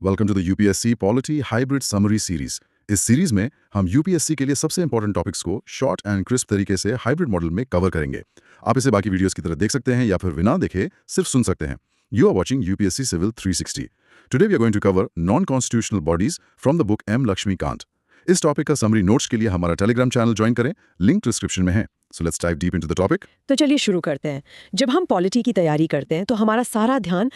Welcome to the UPSC polity hybrid summary series. इस series में हम यूपीएससी के लिए सबसे इंपॉर्टेंट टॉपिक्स को शॉर्ट एंड क्रिस्प तरीके से हाइब्रिड मॉडल में कवर करेंगे। आप इसे बाकी वीडियोस की तरह देख सकते हैं या फिर बिना देखे सिर्फ सुन सकते हैं। You are watching UPSC civil 360। Today we are going to cover non constitutional bodies from the book M Laxmikanth. इस टॉपिक का समरी नोट्स के लिए हमारा टेलीग्राम चैनल ज्वाइन करें, लिंक डिस्क्रिप्शन में है। So let's dive deep into the topic. तो चलिए शुरू करते हैं। जब हम पॉलिटी की तैयारी करते हैं तो हमारा सारा ध्यान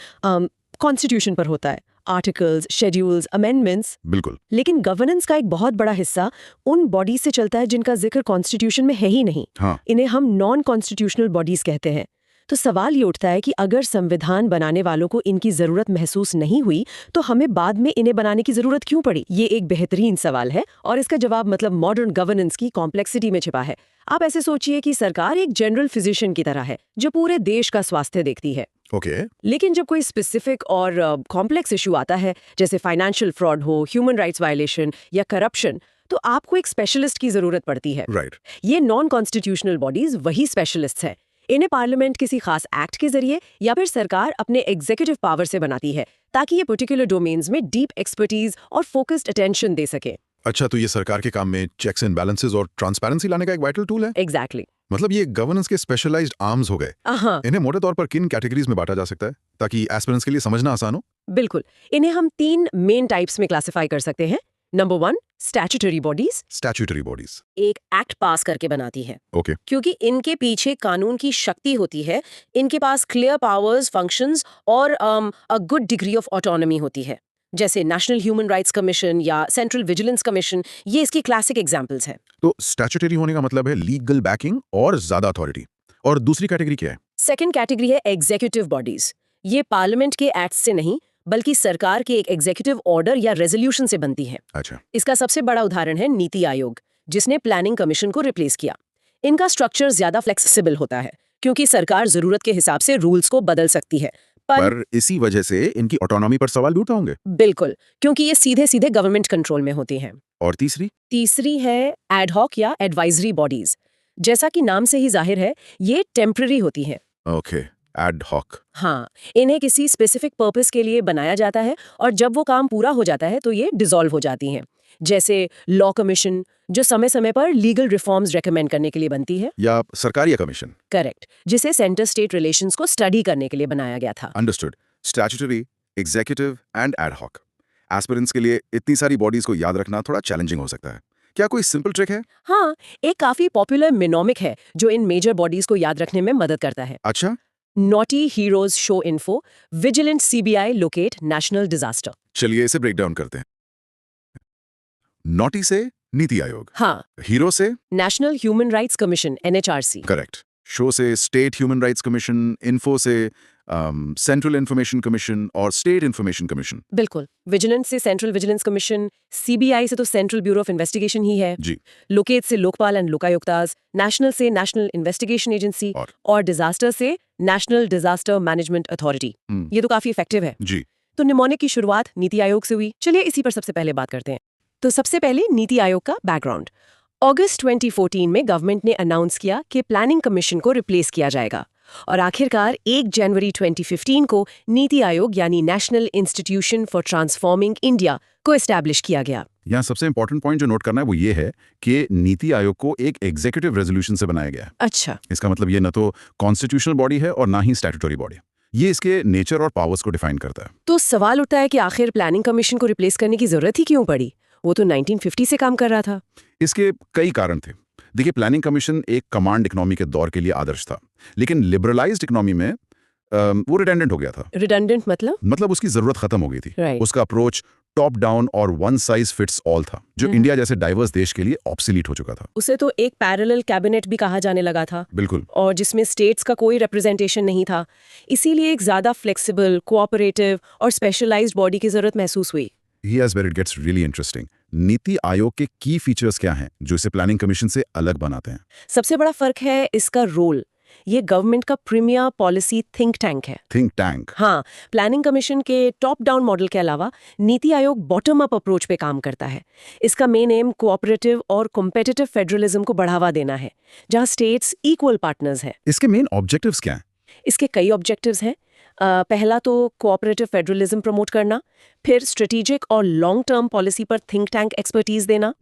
कॉन्स्टिट्यूशन पर होता है, आर्टिकल्स, शेड्यूल्स, अमेंडमेंट्स। बिल्कुल। लेकिन गवर्नेंस का एक बहुत बड़ा हिस्सा उन बॉडीज से चलता है जिनका जिक्र कॉन्स्टिट्यूशन में है ही नहीं। हाँ। इन्हें हम नॉन कॉन्स्टिट्यूशनल बॉडीज कहते हैं। तो सवाल ये उठता है कि अगर संविधान बनाने वालों को इनकी जरूरत महसूस नहीं हुई तो हमें बाद में इन्हें बनाने की जरूरत क्यों पड़ी? ये एक बेहतरीन सवाल है और इसका जवाब मतलब मॉडर्न गवर्नेंस की कॉम्प्लेक्सिटी में छिपा है। आप ऐसे सोचिए कि सरकार एक जनरल फिजिशियन की तरह है जो पूरे देश का स्वास्थ्य देखती है। ओके। लेकिन जब कोई स्पेसिफिक और कॉम्प्लेक्स इशू आता है, जैसे फाइनेंशियल फ्रॉड हो, ह्यूमन राइट्स वायलेशन या करप्शन, तो आपको एक स्पेशलिस्ट की जरूरत पड़ती है। राइट। ये नॉन कॉन्स्टिट्यूशनल बॉडीज वही स्पेशलिस्ट्स हैं। इन्हें पार्लियामेंट किसी खास एक्ट के जरिए या फिर सरकार अपने एग्जीक्यूटिव पावर से बनाती है ताकि ये पर्टिकुलर डोमेन्स में डीप एक्सपर्टीज और फोकस्ड अटेंशन दे सके। अच्छा, तो ये सरकार के काम में चेक्स एंड बैलेंसेस और ट्रांसपेरेंसी लाने का एक वाइटल टूल है। एग्जैक्टली। मतलब ये गवर्नेंस के स्पेशलाइज्ड आर्म्स हो गए। हाँ, इन्हें मोटे तौर पर किन कैटेगरीज में बांटा जा सकता है ताकि एस्पिरेंट्स के लिए समझना आसान हो? बिल्कुल। इन्हें हम 3 मेन टाइप्स में क्लासिफाई कर सकते हैं। Number 1, statutory bodies. Statutory bodies एक एक्ट पास करके बनाती है। ओके। क्योंकि इनके पीछे कानून की शक्ति होती है, इनके पास क्लियर पावर्स, फंक्शंस और a good degree of autonomy होती है। जैसे नेशनल ह्यूमन राइट्स कमीशन या सेंट्रल विजिलेंस कमीशन, ये इसकी क्लासिक एग्जांपल्स हैं। तो स्टैट्यूटरी होने का मतलब है लीगल बैकिंग और ज्यादा अथॉरिटी। और दूसरी कैटेगरी क्या है? सेकंड कैटेगरी है एग्जीक्यूटिव बॉडीज। ये पार्लियामेंट के एक्ट से नहीं बल्कि सरकार के एक एग्जीक्यूटिव ऑर्डर या रेजोल्यूशन से बनती है। अच्छा। इसका सबसे बड़ा उदाहरण है नीति आयोग, जिसने प्लानिंग कमीशन को रिप्लेस किया। इनका स्ट्रक्चर ज्यादा फ्लेक्सिबल होता है क्योंकि सरकार जरूरत के हिसाब से रूल्स को बदल सकती है। पर इसी वजह से इनकी ऑटोनॉमी पर सवाल भी उठा होंगे। बिल्कुल, क्योंकि ये सीधे सीधे गवर्नमेंट कंट्रोल में होती हैं। और तीसरी है एडहॉक या एडवाइजरी बॉडीज। जैसा कि नाम से ही जाहिर है, ये टेम्पररी होती हैं। Okay, ad hoc. हाँ, इन्हें किसी स्पेसिफिक पर्पस के लिए बनाया जाता है और जब वो काम पूरा हो जाता है तो ये डिसॉल्व हो जाती हैं। जैसे लॉ कमीशन, जो समय समय पर लीगल रिफॉर्म्स रेकमेंड करने के लिए बनती है। या सरकारी कमीशन। करेक्ट, जिसे सेंटर स्टेट रिलेशंस को स्टडी करने के लिए बनाया गया था। Understood. Statutory, executive and ad hoc. Aspirants के लिए इतनी सारी बॉडीज को याद रखना थोड़ा चैलेंजिंग हो सकता है। क्या कोई सिंपल ट्रिक है? हाँ, एक काफी पॉपुलर मिनोमिक है जो इन मेजर बॉडीज को याद रखने में मदद करता है। अच्छा। Naughty heroes show info, vigilant CBI locate national disaster. चलिए इसे ब्रेक डाउन करते हैं। नॉटी से नीति आयोग। हाँ, हीरो से national human rights commission NHRC। Correct. शो से state human rights commission, info से सेंट्रल इंफॉर्मेशन कमीशन और स्टेट इंफॉर्मेशन कमीशन। बिल्कुल। विजिलेंस से सेंट्रल विजिलेंस कमीशन, सीबीआई से तो सेंट्रल ब्यूरो ऑफ इन्वेस्टिगेशन ही है। जी। लोकेट से लोकपाल एंड लोकायुक्तास, नेशनल से नेशनल इन्वेस्टिगेशन एजेंसी और डिजास्टर से नेशनल डिजास्टर मैनेजमेंट अथॉरिटी। ये तो काफी इफेक्टिव है। जी। तो निमोनिक की शुरुआत नीति आयोग से हुई। चलिए इसी पर सबसे पहले बात करते हैं। तो सबसे पहले नीति आयोग का बैकग्राउंड। अगस्त 2014 में गवर्नमेंट ने अनाउंस किया कि प्लानिंग कमीशन को रिप्लेस किया जाएगा और आखिरकार 1 जनवरी 2015 को नीति आयोग यानी national institution for transforming India को एस्टैब्लिश किया गया। यहाँ सबसे इंपॉर्टेंट पॉइंट जो नोट करना है वो ये है कि नीति आयोग को एक एग्जीक्यूटिव रेजोल्यूशन से बनाया गया है। अच्छा। इसका मतलब ये न तो कॉन्स्टिट्यूशनल बॉडी है और ना ही स्टैट्यूटरी बॉडी। ये इसके नेचर और पावर्स को डिफाइन करता है। तो सवाल उठता है कि आखिर प्लानिंग कमीशन को रिप्लेस करने की जरूरत ही क्यों पड़ी? वो तो 1950 से काम कर रहा था। इसके कई कारण थे। देखिए, प्लानिंग कमीशन एक कमांड इकोनॉमी के दौर के लिए आदर्श था, लेकिन लिबरलाइज्ड इकोनॉमी में वो रिडेंडेंट हो गया था। रिडंडेंट मतलब उसकी जरूरत खत्म हो गई थी। Right. उसका अप्रोच टॉप डाउन और वन साइज फिट्स ऑल था, जो इंडिया जैसे डाइवर्स देश के लिए ऑब्सोलीट हो चुका था। उसे तो एक पैरेलल कैबिनेट भी कहा जाने लगा था। बिल्कुल। और जिसमें स्टेट्स का कोई रिप्रेजेंटेशन नहीं था। इसीलिए एक ज्यादा फ्लेक्सिबल, कोऑपरेटिव और स्पेशलाइज्ड बॉडी की जरूरत महसूस हुई। Here's where it gets really interesting. NITI Aayog के की फीचर्स क्या हैं जो इसे प्लानिंग कमीशन से अलग बनाते हैं? सबसे बड़ा फर्क है इसका रोल। ये गवर्नमेंट का प्रीमियर पॉलिसी थिंक टैंक है। Think tank. हाँ, प्लानिंग कमीशन के टॉप डाउन मॉडल के अलावा NITI Aayog bottom up approach पे काम करता है। इसका मेन एम कोऑपरेटिव और कॉम्पिटिटिव फेडरलिज्म को बढ़ावा देना है, जहां स्टेट्स इक्वल पार्टनर्स हैं। इसके मेन ऑब्जेक्टिव्स क्या हैं? इसके कई ऑब्जेक्टिव्स हैं। पहला तो कोऑपरेटिव फेडरलिज्म प्रमोट करना, फिर स्ट्रेटेजिक और लॉन्ग टर्म पॉलिसी पर थिंक टैंक एक्सपर्टीज देना,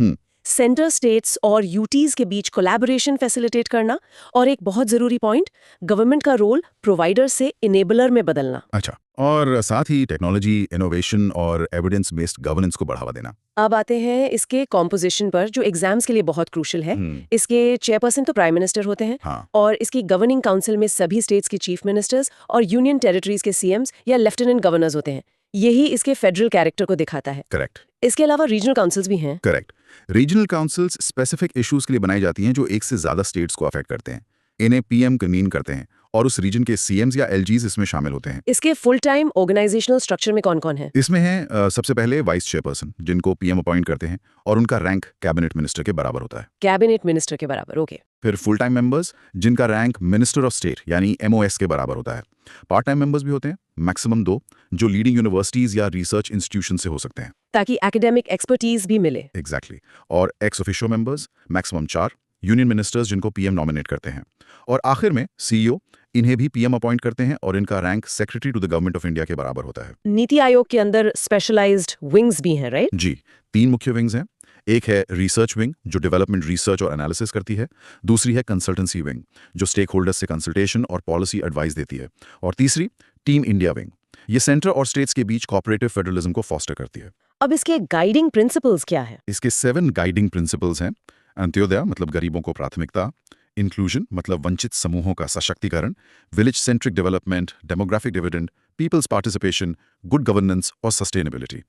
सेंटर स्टेट्स और यूटीज के बीच कोलैबोरेशन फैसिलिटेट करना, और एक बहुत जरूरी पॉइंट, गवर्नमेंट का रोल प्रोवाइडर से इनेबलर में बदलना। अच्छा, और साथ ही टेक्नोलॉजी, इनोवेशन और एविडेंस बेस्ड गवर्नेंस को बढ़ावा देना। अब आते हैं इसके कॉम्पोजिशन पर, जो एग्जाम्स के लिए बहुत क्रूशल है। इसके चेयरपर्सन तो प्राइम मिनिस्टर होते हैं, हाँ। और इसकी गवर्निंग काउंसिल में सभी स्टेट्स के चीफ मिनिस्टर्स और यूनियन टेरिटरीज के सीएम्स या लेफ्टिनेंट गवर्नर्स होते हैं। यही इसके फेडरल कैरेक्टर को दिखाता है। करेक्ट। इसके अलावा रीजनल काउंसिल्स भी हैं। Correct. Regional councils specific issues के लिए बनाई जाती हैं जो एक से ज्यादा स्टेट्स को अफेक्ट करते हैं। इन्हें पीएम कन्वीन करते हैं और उस रीजन के सीएम्स या एलजीज इसमें शामिल होते हैं। इसके फुल टाइम ऑर्गेनाइजेशनल स्ट्रक्चर में कौन-कौन है? इसमें है सबसे पहले वाइस चेयरपर्सन, जिनको पीएम अपॉइंट करते हैं और उनका रैंक कैबिनेट मिनिस्टर के बराबर होता है। कैबिनेट मिनिस्टर के बराबर, ओके। फिर फुल टाइम मेंबर्स, जिनका रैंक मिनिस्टर ऑफ स्टेट यानी एमओएस के बराबर होता है। पार्ट टाइम मेंबर्स भी होते हैं, मैक्सिमम 2, जो लीडिंग यूनिवर्सिटीज या रिसर्च इंस्टीट्यूशन से हो सकते हैं, ताकि एकेडमिक एक्सपर्टीज भी मिले। एग्जैक्टली। और ex officio members, maximum 4, union ministers जिनको पीएम नॉमिनेट करते हैं। और आखिर में सीईओ, इन्हें भी पीएम अपॉइंट करते हैं और इनका rank secretary to the government of India के बराबर होता है। नीति आयोग के अंदर स्पेशलाइज्ड विंग्स भी हैं, राइट? जी, 3 मुख्य विंग्स हैं। एक है रिसर्च विंग, जो डेवलपमेंट रिसर्च और एनालिसिस करती है। दूसरी है कंसल्टेंसी विंग, जो स्टेक होल्डर्स से कंसल्टेशन और पॉलिसी एडवाइस देती है। और तीसरी टीम इंडिया विंग, ये सेंटर और स्टेट्स के बीच कोऑपरेटिव फेडरलिज्म को फॉस्टर करती है। अब इसके गाइडिंग प्रिंसिपल्स क्या है? इसके 7 गाइडिंग प्रिंसिपल्स हैं। अंत्योदय मतलब गरीबों को प्राथमिकता, इंक्लूजन मतलब वंचित समूहों का सशक्तिकरण, village centric development, demographic dividend, people's participation, good governance और sustainability.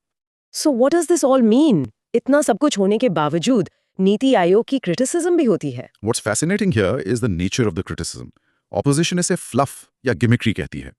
So what does this all mean? इतना सब कुछ होने के बावजूद नीति आयोग की क्रिटिसिज्म भी होती है। What's fascinating here is the nature of the criticism. Opposition इसे फ्लफ या गिमिक्री कहती है।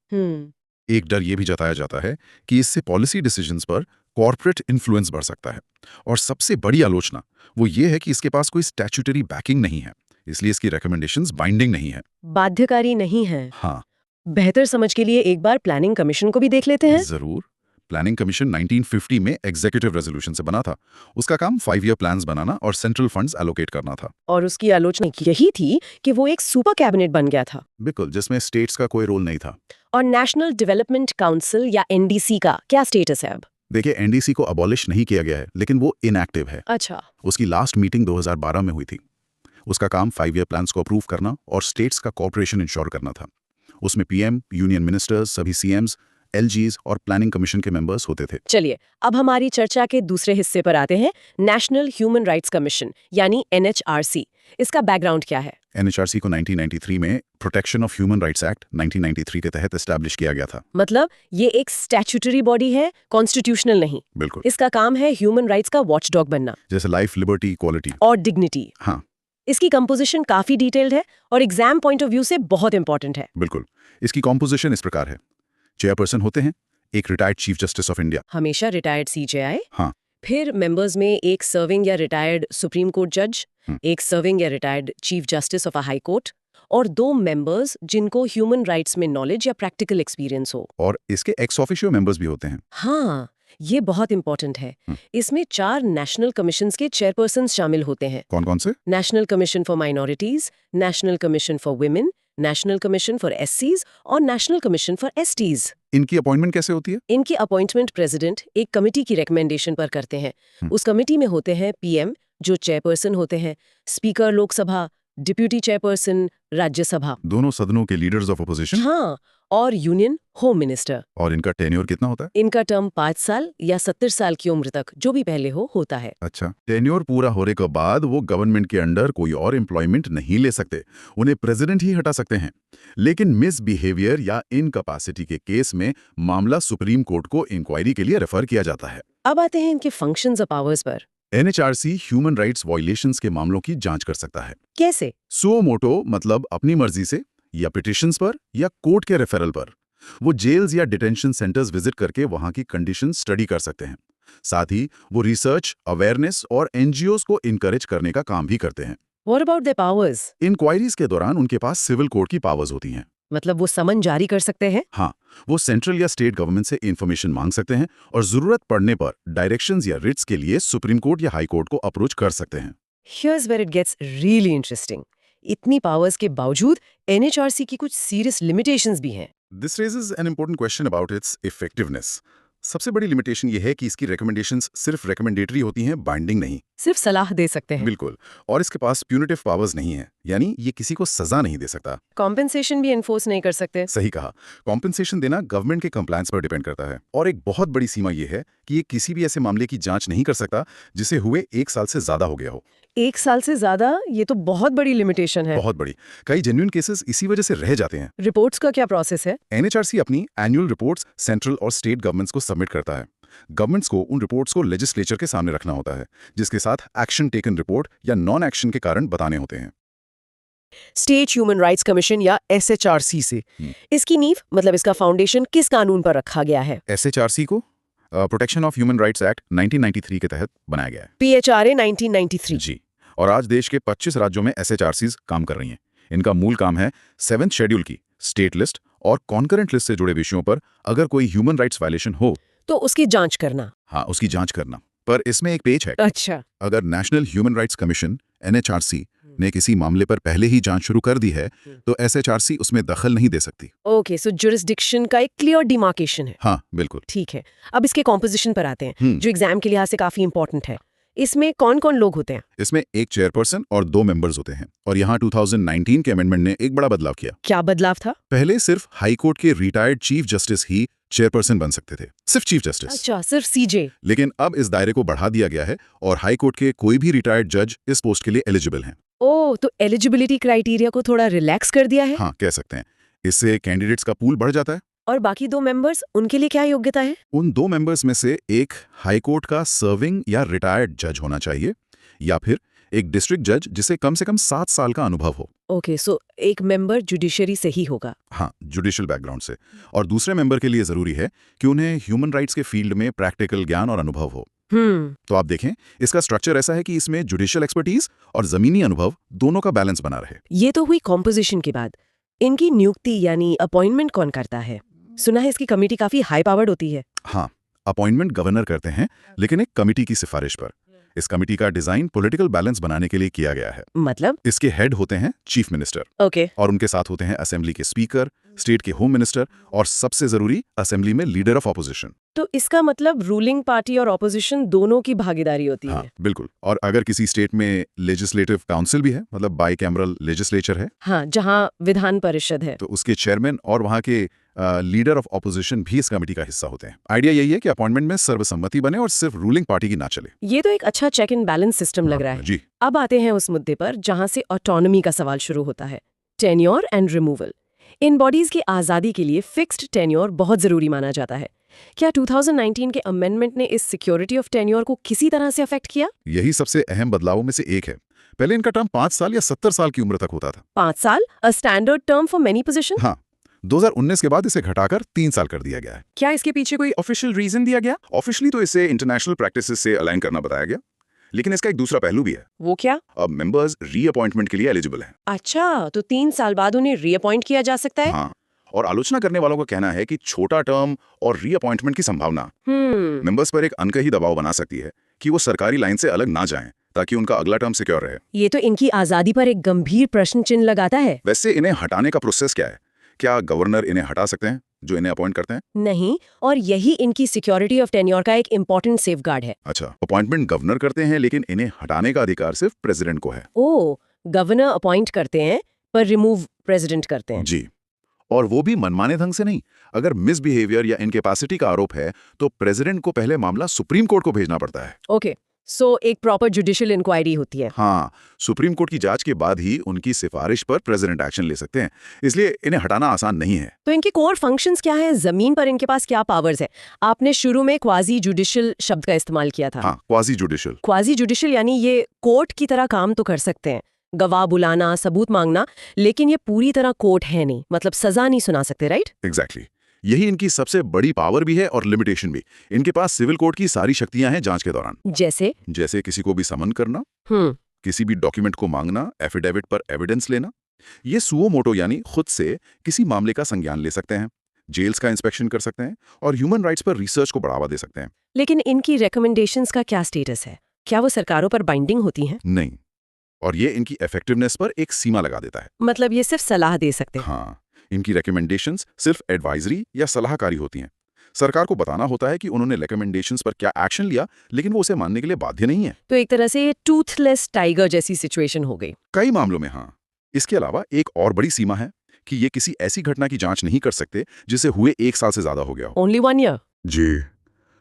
एक डर ये भी जताया जाता है कि इससे पॉलिसी डिसीजंस पर कॉर्पोरेट इन्फ्लुएंस बढ़ सकता है। और सबसे बड़ी आलोचना वो ये है कि इसके पास कोई स्टैट्यूटरी बैकिंग नहीं है, इसलिए इसकी रिकमेंडेशंस बाइंडिंग नहीं है। बाध्यकारी नहीं है। हाँ, बेहतर समझ के लिए एक बार प्लानिंग कमीशन को भी देख लेते हैं। जरूर। प्लानिंग कमीशन 1950 में एग्जीक्यूटिव रेजोल्यूशन से बना था। उसका काम 5 ईयर प्लान्स बनाना और सेंट्रल फंड्स एलोकेट करना था। और उसकी आलोचना यही थी कि वो एक सुपर कैबिनेट बन गया था। बिल्कुल, जिसमें स्टेट्स का कोई रोल नहीं था। और नेशनल डेवलपमेंट काउंसिल या एनडीसी का क्या स्टेटस है अब? देखिए, एनडीसी को अबॉलिश नहीं किया गया है, लेकिन वो इनएक्टिव है। अच्छा। उसकी लास्ट मीटिंग 2012 में हुई थी। उसका काम 5 ईयर प्लान्स को अप्रूव करना और स्टेट्स का कोऑपरेशन इंश्योर करना था। उसमें पीएम, यूनियन मिनिस्टर्स, सभी सीएम्स, एलजीज और प्लानिंग कमीशन के मेंबर्स होते थे। चलिए, अब हमारी चर्चा के दूसरे हिस्से पर आते हैं, नेशनल ह्यूमन राइट्स कमीशन यानी एनएचआरसी। इसका बैकग्राउंड क्या है? एनएचआरसी को 1993 में protection of human rights act 1993 के तहत एस्टैब्लिश किया गया था। मतलब ये एक स्टैट्यूटरी बॉडी है, कॉन्स्टिट्यूशनल नहीं। बिल्कुल। इसका काम है ह्यूमन राइट्स का वॉचडॉग बनना, जैसे लाइफ, लिबर्टी, इक्वालिटी और डिग्निटी। हाँ, इसकी कंपोजिशन काफी डिटेल्ड है और एग्जाम पॉइंट ऑफ व्यू से बहुत इंपॉर्टेंट है। बिल्कुल। इसकी कॉम्पोजिशन इस प्रकार है। चेयरपर्सन होते हैं एक retired chief justice of India, हमेशा रिटायर्ड सीजेआई। हाँ। फिर मेंबर्स में एक सर्विंग या रिटायर्ड सुप्रीम कोर्ट जज, एक सर्विंग या retired chief justice of a high court, और 2 मेंबर्स जिनको ह्यूमन राइट्स में नॉलेज या प्रैक्टिकल एक्सपीरियंस हो। और इसके एक्स ऑफिशियो मेंबर्स भी होते हैं। हाँ, ये बहुत इंपॉर्टेंट है। इसमें 4 नेशनल कमीशंस के चेयरपर्सन शामिल होते हैं। कौन कौन से? National commission for minorities, national commission for women, national commission for एससीज और नेशनल कमीशन फॉर एसटीज। इनकी अपॉइंटमेंट कैसे होती है? इनकी अपॉइंटमेंट प्रेसिडेंट एक कमेटी की रिकमेंडेशन पर करते हैं। उस कमेटी में होते हैं पीएम, जो चेयरपर्सन होते हैं, speaker Lok Sabha, deputy chairperson Rajya Sabha, दोनों सदनों के लीडर्स ऑफ अपोजिशन, हाँ, और यूनियन होम मिनिस्टर। और इनका टेन्योर कितना होता है? इनका टर्म 5 साल या 70 साल की उम्र तक, जो भी पहले हो, होता है। अच्छा, टेन्योर पूरा होने के बाद वो गवर्नमेंट के अंडर कोई और एम्प्लॉयमेंट नहीं ले सकते, उन्हें प्रेसिडेंट ही हटा सकते हैं। लेकिन मिसबिहेवियर या इनकैपेसिटी के केस में मामला सुप्रीम कोर्ट को इंक्वायरी के लिए रेफर किया जाता है। अब आते हैं इनके फंक्शंस और पावर्स पर। एनएचआरसी ह्यूमन राइट्स वायलेशंस के मामलों की जांच कर सकता है। कैसे? सो मोटो मतलब अपनी मर्जी से, या पिटिशंस पर, या कोर्ट के रेफरल पर। वो जेल्स या डिटेंशन सेंटर्स विजिट करके वहां की कंडीशन स्टडी कर सकते हैं। साथ ही वो रिसर्च, अवेयरनेस और एनजीओज को इनकरेज करने का काम भी करते हैं। What about their powers? Inquiries के दौरान उनके पास सिविल कोर्ट की पावर्स होती हैं। मतलब वो समन जारी कर सकते हैं? हाँ, वो सेंट्रल या स्टेट गवर्नमेंट से इंफॉर्मेशन मांग सकते हैं और जरूरत पड़ने पर डायरेक्शंस या रिट्स के लिए सुप्रीम कोर्ट या हाई कोर्ट को अप्रोच कर सकते हैं। Here's where it gets really interesting. इतनी पावर्स के बावजूद एनएचआरसी की कुछ सीरियस लिमिटेशंस भी हैं। This raises an important question about it's effectiveness. सबसे बड़ी लिमिटेशन ये है कि इसकी रिकमेंडेशंस सिर्फ रिकमेंडेटरी होती हैं, बाइंडिंग नहीं। सिर्फ सलाह दे सकते हैं। बिल्कुल। और इसके पास प्यूनिटिव पावर्स नहीं है, यानी ये किसी को सजा नहीं दे सकता। कॉम्पेंसेशन भी एनफोर्स नहीं कर सकते। सही कहा। कॉम्पेंसेशन देना गवर्नमेंट के कंप्लायंस पर डिपेंड करता है। और एक बहुत बड़ी सीमा ये है कि ये किसी भी ऐसे मामले की जांच नहीं कर सकता जिसे हुए 1 साल से ज्यादा हो गया हो। 1 साल से ज्यादा, ये तो बहुत बड़ी लिमिटेशन है। बहुत बड़ी। कई जेन्युइन केसेस इसी वजह से रह जाते हैं। रिपोर्ट्स का क्या प्रोसेस है? एनएचआरसी अपनी एनुअल रिपोर्ट्स सेंट्रल और स्टेट गवर्नमेंट्स को सबमिट करता है। गवर्नमेंट्स को उन रिपोर्ट्स को लेजिस्लेचर के सामने रखना होता है, जिसके साथ एक्शन टेकन रिपोर्ट या नॉन एक्शन के कारण बताने होते हैं। स्टेट ह्यूमन राइट्स कमीशन या SHRC से। इसकी नींव, मतलब इसका फाउंडेशन किस कानून पर रखा गया है? एसएचआरसी को protection of human rights act 1993 के तहत बनाया गया है। PHRA 1993। जी। और आज देश के 25 राज्यों में एसएचआरसीज काम कर रही हैं। इनका मूल काम है 7th शेड्यूल की स्टेट लिस्ट और कॉन्करेंट लिस्ट से जुड़े विषयों पर अगर कोई ह्यूमन राइट्स वायलेशन हो तो उसकी जांच करना। हाँ, उसकी जांच करना। पर इसमें एक पेच है। अच्छा। अगर national human rights commission NHRC ने किसी मामले पर पहले ही जांच शुरू कर दी है तो SHRC उसमें दखल नहीं दे सकती। ओके, सो जुरिस्डिक्शन का एक क्लियर डिमार्केशन है। हाँ, बिल्कुल। ठीक है, अब इसके कॉम्पोजिशन पर आते हैं, जो एग्जाम के लिहाज से काफी इंपॉर्टेंट है। इसमें कौन कौन लोग होते हैं? इसमें एक चेयरपर्सन और 2 मेंबर्स होते हैं। और यहाँ 2019 के अमेंडमेंट ने एक बड़ा बदलाव किया। क्या बदलाव था? पहले सिर्फ हाई कोर्ट के रिटायर्ड चीफ जस्टिस ही चेयरपर्सन बन सकते थे, सिर्फ चीफ जस्टिस। अच्छा, सिर्फ CJ। लेकिन अब इस दायरे को बढ़ा दिया गया है और हाई कोर्ट के कोई भी रिटायर्ड जज इस पोस्ट के लिए एलिजिबल हैं। ओह, तो एलिजिबिलिटी क्राइटेरिया को थोड़ा रिलैक्स कर दिया है। हाँ, कह सकते हैं। इससे कैंडिडेट्स का पूल बढ़ जाता है। और बाकी 2 मेंबर्स, उनके लिए क्या योग्यता है? उन 2 मेंबर्स में से एक हाई कोर्ट का सर्विंग या रिटायर्ड जज होना चाहिए, या फिर एक डिस्ट्रिक्ट जज जिसे कम से कम 7 साल का अनुभव हो। ओके, सो एक मेंबर जुडिशरी से ही होगा। हाँ, जुडिशियल बैकग्राउंड से। और दूसरे मेंबर के लिए जरूरी है कि उन्हें ह्यूमन राइट्स के फील्ड में प्रैक्टिकल ज्ञान और अनुभव हो। तो आप देखें, इसका स्ट्रक्चर ऐसा है कि इसमें जुडिशियल एक्सपर्टीज और जमीनी अनुभव दोनों का बैलेंस बना रहे। ये तो हुई कॉम्पोजिशन के बाद। इनकी नियुक्ति यानी अपॉइंटमेंट कौन करता है? सुना है इसकी कमेटी काफी हाई पावर्ड होती है। हाँ, अपॉइंटमेंट गवर्नर करते हैं, लेकिन एक कमिटी की सिफारिश पर। इस कमिटी का डिजाइन पॉलिटिकल बैलेंस बनाने के लिए किया गया है। मतलब? इसके हेड होते हैं चीफ मिनिस्टर। ओके। और उनके साथ होते हैं असेंबली के स्पीकर, स्टेट के होम मिनिस्टर और सबसे जरूरी असेंबली में लीडर ऑफ ऑपोजिशन। तो इसका मतलब रूलिंग पार्टी और ऑपोजिशन दोनों की भागीदारी होती हाँ, है। बिल्कुल। और अगर किसी स्टेट में लेजिस्लेटिव काउंसिल भी है, मतलब बाइकैमरल लेजिस्लेचर है, हाँ, जहाँ विधान परिषद है, तो उसके चेयरमैन और वहाँ के लीडर ऑफ ऑपोजिशन भी इस कमेटी का हिस्सा होते हैं। आइडिया यही है कि अपॉइंटमेंट में सर्वसम्मति बने और सिर्फ रूलिंग पार्टी की ना चले। ये तो एक अच्छा चेक एंड बैलेंस सिस्टम लग रहा है। जी। अब आते हैं उस मुद्दे पर जहां से ऑटोनॉमी का सवाल शुरू होता है, tenure and removal. In bodies की आजादी के लिए फिक्स्ड टेन्योर बहुत जरूरी माना जाता है। क्या 2019 के अमेंडमेंट ने इस सिक्योरिटी ऑफ टेन्योर को किसी तरह से अफेक्ट किया? यही सबसे अहम बदलावों में से एक है। पहले इनका टर्म 5 साल या 70 साल की उम्र तक होता था। 5 साल, a standard term for many position. हाँ, 2019 के बाद इसे घटाकर 3 साल कर दिया गया है। क्या इसके पीछे कोई ऑफिशियल रीजन दिया गया? ऑफिशियली तो इसे इंटरनेशनल प्रैक्टिसेस से अलाइन करना बताया गया, लेकिन इसका एक दूसरा पहलू भी है। वो क्या? अब मेंबर्स रीअपॉइंटमेंट के लिए एलिजिबल हैं। अच्छा, तो 3 साल बाद उन्हें रीअपॉइंट किया जा सकता है। हाँ, और आलोचना करने वालों का कहना है कि छोटा टर्म और रीअपॉइंटमेंट की संभावना मेंबर्स पर एक अनकही दबाव बना सकती है कि वो सरकारी लाइन से अलग ना जाएं, ताकि उनका अगला टर्म सिक्योर रहे। ये तो इनकी आजादी पर एक गंभीर प्रश्न चिन्ह लगाता है। वैसे इन्हें हटाने का प्रोसेस क्या है? क्या गवर्नर इन्हें हटा सकते हैं जो इन्हें अपॉइंट करते हैं? नहीं, और यही इनकी सिक्योरिटी ऑफ टेन्योर का एक इम्पोर्टेंट सेफगार्ड है। अच्छा, अपॉइंटमेंट गवर्नर करते हैं, लेकिन इन्हें हटाने का अधिकार सिर्फ प्रेसिडेंट को है। ओह, गवर्नर अपॉइंट करते हैं पर रिमूव प्रेसिडेंट करते हैं। जी, और वो भी मनमाने ढंग से नहीं। अगर मिसबिहेवियर या इनकैपेसिटी का आरोप है तो प्रेसिडेंट को पहले मामला सुप्रीम कोर्ट को भेजना पड़ता है। ओके, सो एक प्रॉपर जुडिशियल इंक्वायरी होती है। हाँ, सुप्रीम कोर्ट की जांच के बाद ही उनकी सिफारिश पर प्रेसिडेंट एक्शन ले सकते हैं, इसलिए इन्हें हटाना आसान नहीं है। तो इनके कोर फंक्शंस क्या है? जमीन पर इनके पास क्या पावर्स है? आपने शुरू में क्वाजी जुडिशियल शब्द का इस्तेमाल किया था। हाँ, क्वाजी जुडिशियल। क्वाजी जुडिशियल यानी ये कोर्ट की तरह काम तो कर सकते हैं, गवाह बुलाना, सबूत मांगना, लेकिन ये पूरी तरह कोर्ट है नहीं, मतलब सजा नहीं सुना सकते, राइट? एग्जैक्टली। यही इनकी सबसे बड़ी पावर भी है और लिमिटेशन भी। इनके पास सिविल कोर्ट की सारी शक्तियां हैं जांच के दौरान। जैसे किसी को भी समन करना, किसी भी डॉक्यूमेंट को मांगना, एफिडेविट पर एविडेंस लेना। ये सुओ मोटो यानी खुद से किसी मामले का संज्ञान ले सकते हैं, जेल्स का इंस्पेक्शन कर सकते हैं और ह्यूमन राइट्स पर रिसर्च को बढ़ावा दे सकते हैं। लेकिन इनकी रिकमेंडेशंस का क्या स्टेटस है? क्या वो सरकारों पर बाइंडिंग होती हैं? नहीं, और ये इनकी इफेक्टिवनेस पर एक सीमा लगा देता है। मतलब ये सिर्फ सलाह दे सकते हैं। हाँ, इनकी रिकमेंडेशंस सिर्फ एडवाइजरी या सलाहकारी होती हैं। सरकार को बताना होता है कि उन्होंने रिकमेंडेशंस पर क्या एक्शन लिया, लेकिन वो उसे मानने के लिए बाध्य नहीं है। तो एक तरह से ये टूथलेस टाइगर जैसी सिचुएशन हो गई। कई मामलों में हाँ। इसके अलावा एक और बड़ी सीमा है कि ये किसी ऐसी घटना की जांच नहीं कर सकते जिसे हुए 1 साल से ज्यादा हो गया हो। Only 1 year? जी,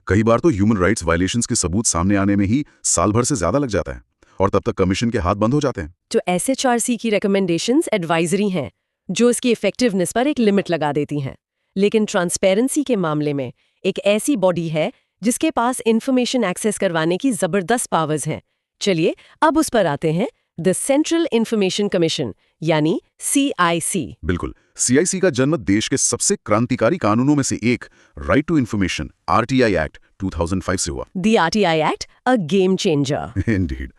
कई बार तो ह्यूमन राइट्स वायलेशंस के सबूत सामने आने में ही साल भर से ज्यादा लग जाता है और तब तक कमीशन के हाथ बंद हो जाते हैं। तो SHRC की रिकमेंडेशंस एडवाइजरी हैं, जो इसकी इफेक्टिवनेस पर एक लिमिट लगा देती हैं। लेकिन ट्रांसपेरेंसी के मामले में एक ऐसी बॉडी है जिसके पास इंफॉर्मेशन एक्सेस करवाने की जबरदस्त पावर्स हैं। चलिए अब उस पर आते हैं, द सेंट्रल इंफॉर्मेशन कमीशन यानी CIC। बिल्कुल, CIC का जन्म देश के सबसे क्रांतिकारी कानूनों में से एक right to information RTI act 2005 से हुआ। The RTI act, a game changer. Indeed.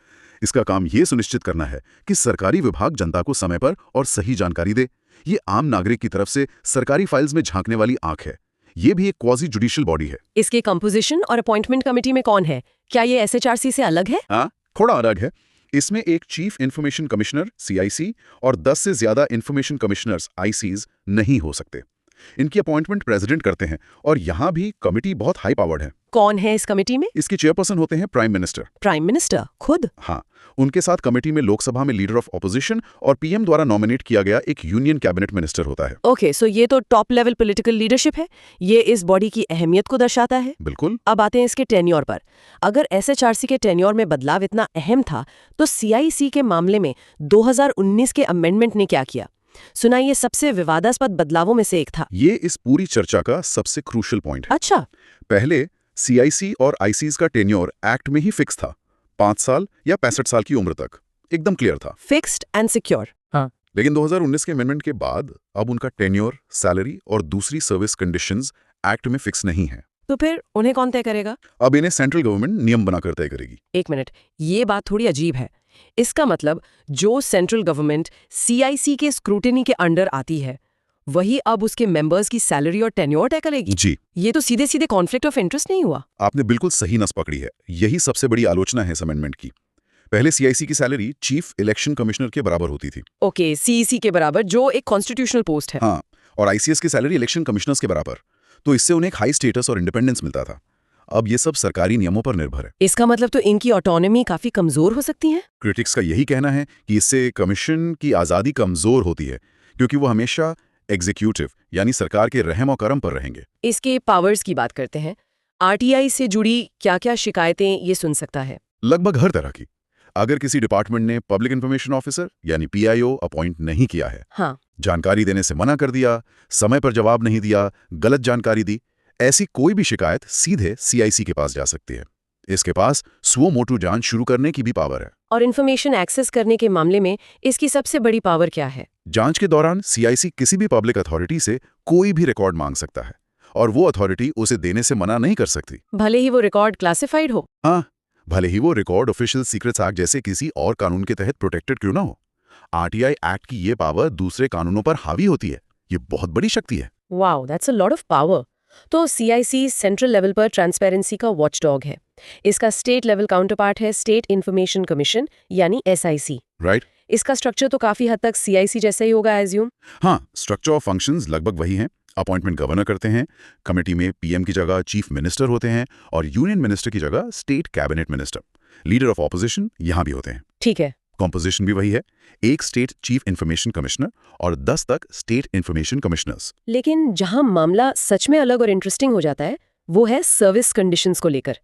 इसका काम ये सुनिश्चित करना है कि सरकारी विभाग जनता को समय पर और सही जानकारी दे। ये आम नागरिक की तरफ से सरकारी फाइल्स में झांकने वाली आंख है। ये भी एक क्वाजी जुडिशियल बॉडी है। इसके कंपोजिशन और अपॉइंटमेंट कमेटी में कौन है? क्या ये SHRC से अलग है? हाँ, थोड़ा अलग है। इसमें एक चीफ इंफॉर्मेशन कमिश्नर CIC और 10 से ज्यादा इंफॉर्मेशन कमिश्नर्स ICs नहीं हो सकते। इनकी अपॉइंटमेंट प्रेसिडेंट करते हैं और यहाँ भी कमिटी बहुत हाई पावर्ड है। कौन है इस कमेटी में? इसके चेयरपर्सन होते हैं प्राइम मिनिस्टर। प्राइम मिनिस्टर खुद? हाँ, उनके साथ कमेटी में लोकसभा में लीडर ऑफ ऑपोजिशन और PM द्वारा नॉमिनेट किया गया एक यूनियन कैबिनेट मिनिस्टर होता है। ओके, सो ये तो टॉप लेवल पॉलिटिकल लीडरशिप है। ये इस बॉडी की अहमियत को दर्शाता है। बिल्कुल। अब आते हैं इसके टेन्योर पर। अगर SHRC के टेन्योर में बदलाव इतना अहम था, तो CIC के मामले में 2019 के अमेंडमेंट ने क्या किया? सुना ये सबसे विवादास्पद बदलावों में से एक था। ये इस पूरी चर्चा का सबसे क्रूशियल पॉइंट है। अच्छा। पहले CIC और ICs का टेन्योर एक्ट में ही फिक्स था, 5 साल या 65 साल की उम्र तक, एकदम क्लियर था, फिक्स्ड एंड सिक्योर। हाँ। लेकिन 2019 के अमेंडमेंट के बाद अब उनका टेन्योर, सैलरी और दूसरी सर्विस कंडीशंस एक्ट में फिक्स नहीं है। तो फिर उन्हें कौन तय करेगा? अब इन्हें सेंट्रल गवर्नमेंट नियम बनाकर तय करेगी। एक मिनट, ये बात थोड़ी अजीब है। इसका मतलब जो सेंट्रल गवर्नमेंट CIC के स्क्रूटिनी के अंडर आती है, वही अब उसके मेंबर्स की सैलरी और टेन्योर तय करेगी? जी। ये तो सीधे सीधे कॉन्फ्लिक्ट ऑफ इंटरेस्ट नहीं हुआ? आपने बिल्कुल सही नस पकड़ी है। यही सबसे बड़ी आलोचना है इस अमेंडमेंट की। पहले CIC की सैलरी चीफ इलेक्शन कमिश्नर के बराबर होती थी। ओके, CEC के बराबर, जो एक कॉन्स्टिट्यूशनल पोस्ट है। हाँ, और ICS की सैलरी इलेक्शन कमिश्नर्स के बराबर। तो इससे उन्हें एक हाई स्टेटस और इंडिपेंडेंस मिलता था। अब ये सब सरकारी नियमों पर निर्भर है। इसका मतलब तो इनकी ऑटोनॉमी काफी कमजोर हो सकती है? क्रिटिक्स का यही कहना है कि इससे कमीशन की आज़ादी कमजोर होती है, क्योंकि वो हमेशा एग्जीक्यूटिव यानी सरकार के रहम और करम पर रहेंगे। इसके पावर्स की बात करते हैं। RTI से जुड़ी क्या-क्या शिकायतें ये सुन सकता है? लगभग हर तरह की। अगर किसी डिपार्टमेंट ने पब्लिक इंफॉर्मेशन ऑफिसर यानी PIO अपॉइंट नहीं किया है, हाँ, जानकारी देने से मना कर दिया, समय पर जवाब नहीं दिया, गलत जानकारी दी, ऐसी कोई भी शिकायत सीधे CIC के पास जा सकती है। इसके पास सुओ मोटो जांच शुरू करने की भी पावर है। और इन्फॉर्मेशन एक्सेस करने के मामले में इसकी सबसे बड़ी पावर क्या है? जांच के दौरान CIC किसी भी पब्लिक अथॉरिटी से कोई भी रिकॉर्ड मांग सकता है और वो अथॉरिटी उसे देने से मना नहीं कर सकती, भले ही वो रिकॉर्ड क्लासिफाइड हो। हाँ, भले ही वो रिकॉर्ड ऑफिशियल सीक्रेट्स एक्ट जैसे किसी और कानून के तहत प्रोटेक्टेड क्यों ना हो। RTI एक्ट की ये पावर दूसरे कानूनों पर हावी होती है। ये बहुत बड़ी शक्ति है। Wow, that's a lot of power. तो CIC सेंट्रल लेवल पर ट्रांसपेरेंसी का वॉचडॉग है। इसका स्टेट लेवल काउंटरपार्ट है स्टेट इंफॉर्मेशन कमीशन यानी SIC। राइट। इसका स्ट्रक्चर तो काफी हद तक CIC जैसा ही होगा, एज्यूम। हाँ, स्ट्रक्चर ऑफ फंक्शंस लगभग वही हैं। अपॉइंटमेंट गवर्नर करते हैं, कमेटी में PM की जगह चीफ मिनिस्टर होते हैं और यूनियन मिनिस्टर की जगह state cabinet minister. Leader of opposition यहाँ भी होते हैं। ठीक है। कॉम्पोजिशन भी वही है, एक स्टेट चीफ इंफॉर्मेशन कमिश्नर और 10 तक स्टेट इंफॉर्मेशन कमिश्नर्स। लेकिन जहां मामला सच में अलग और इंटरेस्टिंग हो जाता है, वो है सर्विस कंडीशंस को लेकर।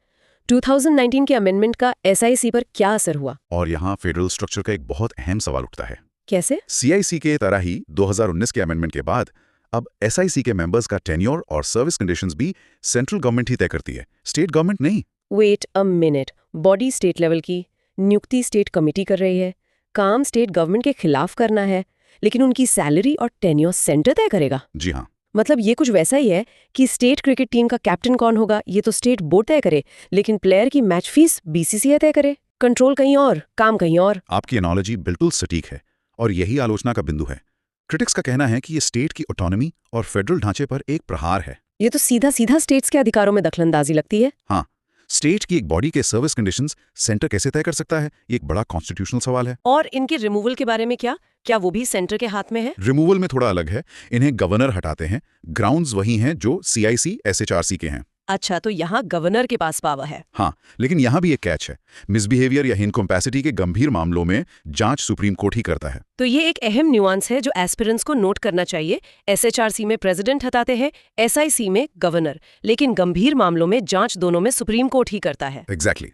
2019 के अमेंडमेंट का SIC पर क्या असर हुआ? और यहाँ फेडरल स्ट्रक्चर का एक बहुत अहम सवाल उठता है। कैसे? CIC के तरह ही 2019 के अमेंडमेंट के बाद अब SIC के मेंबर्स का टेन्योर और सर्विस कंडीशंस भी सेंट्रल गवर्नमेंट ही तय करती है, स्टेट गवर्नमेंट नहीं। Wait a minute, body state level की, नियुक्ति स्टेट कमिटी कर रही है, काम स्टेट गवर्नमेंट के खिलाफ करना है, लेकिन उनकी सैलरी और टेन्योर सेंटर तय करेगा? जी हाँ। मतलब ये कुछ वैसा ही है कि स्टेट क्रिकेट टीम का कैप्टन कौन होगा ये तो स्टेट बोर्ड तय करे, लेकिन प्लेयर की मैच फीस BCCI तय करे। कंट्रोल कहीं और, काम कहीं और। आपकी एनालॉजी बिल्कुल सटीक है और यही आलोचना का बिंदु है। क्रिटिक्स का कहना है कि ये स्टेट की ऑटोनॉमी और फेडरल ढांचे पर एक प्रहार है। ये तो सीधा सीधा स्टेट्स के अधिकारों में दखलंदाजी लगती है। हाँ, स्टेट की एक बॉडी के सर्विस कंडीशंस सेंटर कैसे तय कर सकता है, ये एक बड़ा कॉन्स्टिट्यूशनल सवाल है। और इनके रिमूवल के बारे में क्या वो भी सेंटर के हाथ में है? रिमूवल में थोड़ा अलग है, इन्हें गवर्नर हटाते हैं। ग्राउंड्स वही हैं जो CIC SHRC के हैं। अच्छा, तो यहाँ गवर्नर के पास पावर है। हाँ, लेकिन यहाँ भी एक कैच है। मिसबिहेवियर या इनकम्पैसिटी के गंभीर मामलों में जांच सुप्रीम कोर्ट ही करता है। तो ये एक अहम न्यूआंस है जो एस्पिरेंट्स को नोट करना चाहिए। SHRC में प्रेसिडेंट हटाते हैं, SIC में गवर्नर, लेकिन गंभीर मामलों में जांच दोनों में सुप्रीम कोर्ट ही करता है। एग्जैक्टली।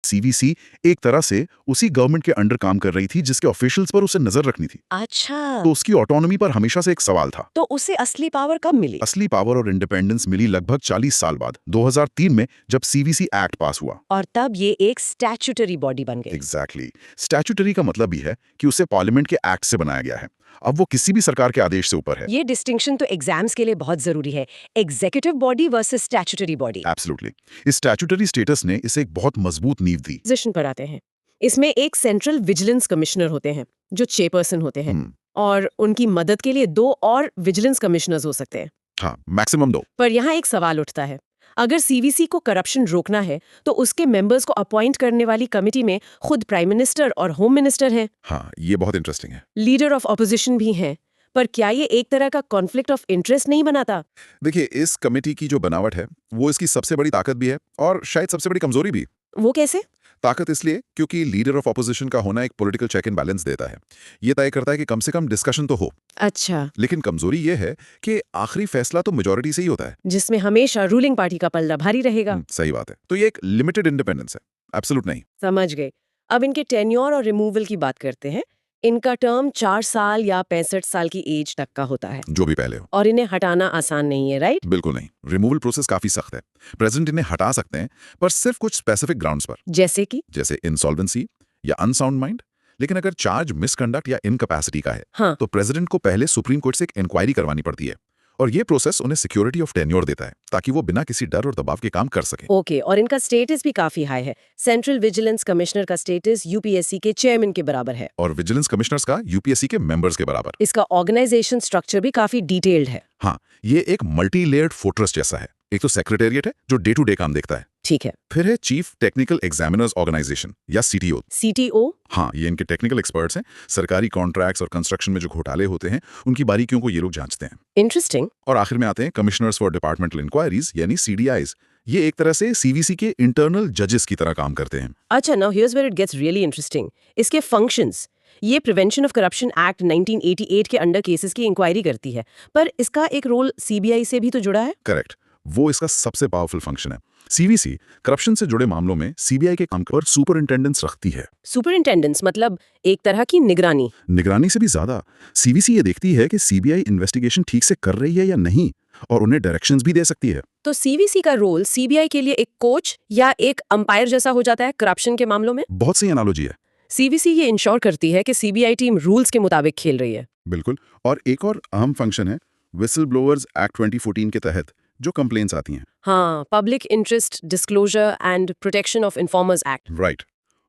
CVC एक तरह से उसी गवर्नमेंट के अंडर काम कर रही थी जिसके ऑफिशियल्स पर उसे नजर रखनी थी। अच्छा, तो उसकी ऑटोनॉमी पर हमेशा से एक सवाल था। तो उसे असली पावर कब मिली? असली पावर और इंडिपेंडेंस मिली लगभग 40 साल बाद, 2003 में, जब CVC एक्ट पास हुआ। और तब ये एक स्टैट्यूटरी बॉडी बन गई। एग्जैक्टली। स्टैट्यूटरी का मतलब भी है कि उसे पार्लियामेंट के एक्ट से बनाया गया है। अब वो किसी भी सरकार के आदेश से ऊपर है। ये डिस्टिंक्शन तो एग्जाम्स के लिए बहुत जरूरी है। Executive body versus statutory body. Absolutely. इस स्टैट्यूटरी स्टेटस ने इसे एक बहुत मजबूत नींव दी। पोजीशन पर आते हैं। इसमें एक सेंट्रल विजिलेंस कमिश्नर होते हैं जो चेयरपर्सन होते हैं, और उनकी मदद के लिए 2 और विजिलेंस कमिश्नर्स हो सकते हैं। हाँ, मैक्सिमम 2। पर यहाँ एक सवाल उठता है, अगर CVC को करप्शन रोकना है तो उसके मेंबर्स को अपॉइंट करने वाली कमिटी में खुद प्राइम मिनिस्टर और होम मिनिस्टर हैं। हाँ, ये बहुत इंटरेस्टिंग है। लीडर ऑफ ऑपोजिशन भी हैं। पर क्या ये एक तरह का कॉन्फ्लिक्ट ऑफ इंटरेस्ट नहीं बनाता? देखिए, इस कमेटी की जो बनावट है वो इसकी सबसे बड़ी ताकत भी है और शायद सबसे बड़ी कमजोरी भी। वो कैसे? ताकत इसलिए क्योंकि लीडर ऑफ ऑपोजिशन का होना एक पॉलिटिकल चेक एंड बैलेंस देता है। ये तय करता है कि कम से कम डिस्कशन तो हो। अच्छा, लेकिन कमजोरी ये है कि आखिरी फैसला तो मेजॉरिटी से ही होता है। जिसमें हमेशा रूलिंग पार्टी का पल्ला भारी रहेगा। सही बात है। तो ये एक लिमिटेड इंडिपेंडेंस है, एब्सोल्यूट नहीं। समझ गए। अब इनके टेन्योर और रिमूवल की बात करते हैं। इनका टर्म 4 साल या 65 साल की एज तक का होता है, जो भी पहले हो। और इन्हें हटाना आसान नहीं है, राइट? बिल्कुल नहीं। रिमूवल प्रोसेस काफी सख्त है। प्रेसिडेंट इन्हें हटा सकते हैं, पर सिर्फ कुछ स्पेसिफिक ग्राउंड्स पर, जैसे इंसॉल्वेंसी या अनसाउंड माइंड। लेकिन अगर चार्ज मिसकंडक्ट या इनकैपेसिटी का है, हाँ, तो प्रेसिडेंट को पहले सुप्रीम कोर्ट से एक इंक्वायरी करवानी पड़ती है, और ये प्रोसेस उन्हें सिक्योरिटी ऑफ टेन्योर देता है ताकि वो बिना किसी डर और दबाव के काम कर सके। ओके। और इनका स्टेटस भी काफी हाई है। सेंट्रल विजिलेंस कमिश्नर का स्टेटस UPSC के चेयरमैन के बराबर है, और विजिलेंस कमिश्नर्स का UPSC के मेंबर्स के बराबर। इसका ऑर्गेनाइजेशन स्ट्रक्चर भी काफी डिटेल्ड है। हाँ, ये एक मल्टी लेयर्ड फोर्ट्रेस जैसा है। एक तो सेक्रेटेरिएट है जो डे टू डे काम देखता है। ठीक है। फिर है चीफ टेक्निकल एग्जामिनर्स ऑर्गेनाइजेशन या CTO। हाँ, ये इनके टेक्निकल एक्सपर्ट्स हैं। सरकारी कॉन्ट्रैक्ट्स और कंस्ट्रक्शन में जो घोटाले होते हैं उनकी बारीकियों को ये लोग जांचते हैं। इंटरेस्टिंग। और आखिर में आते हैं कमिश्नर्स फॉर डिपार्टमेंटल इंक्वायरीज यानी CDIs। ये एक तरह से CVC के इंटरनल जजेस की तरह काम करते हैं। अच्छा, now here's where it gets really interesting. इसके फंक्शंस। ये प्रिवेंशन ऑफ करप्शन एक्ट 1988 के अंडर केसेस की इंक्वायरी करती है, पर इसका एक रोल CBI से भी तो जुड़ा है। करेक्ट, वो इसका सबसे पावरफुल फंक्शन है। CVC करप्शन से जुड़े मामलों में CBI के काम पर सुपरिंटेंडेंस रखती है। सुपरिंटेंडेंस मतलब एक तरह की निगरानी। निगरानी से भी ज्यादा, CVC ये देखती है कि CBI इन्वेस्टिगेशन ठीक से कर रही है या नहीं, और उन्हें डायरेक्शंस भी दे सकती है। तो CVC का रोल CBI के लिए एक कोच या एक अंपायर जैसा हो जाता है करप्शन के मामलों में। बहुत सही एनालॉजी है। CVC ये इंश्योर करती है कि CBI टीम रूल्स के मुताबिक खेल रही है। बिल्कुल। और एक और अहम फंक्शन है विसल ब्लोअर्स एक्ट 2014 के तहत जो कंप्लेंट्स आती हैं। हाँ, public interest disclosure and protection of informers act. Right.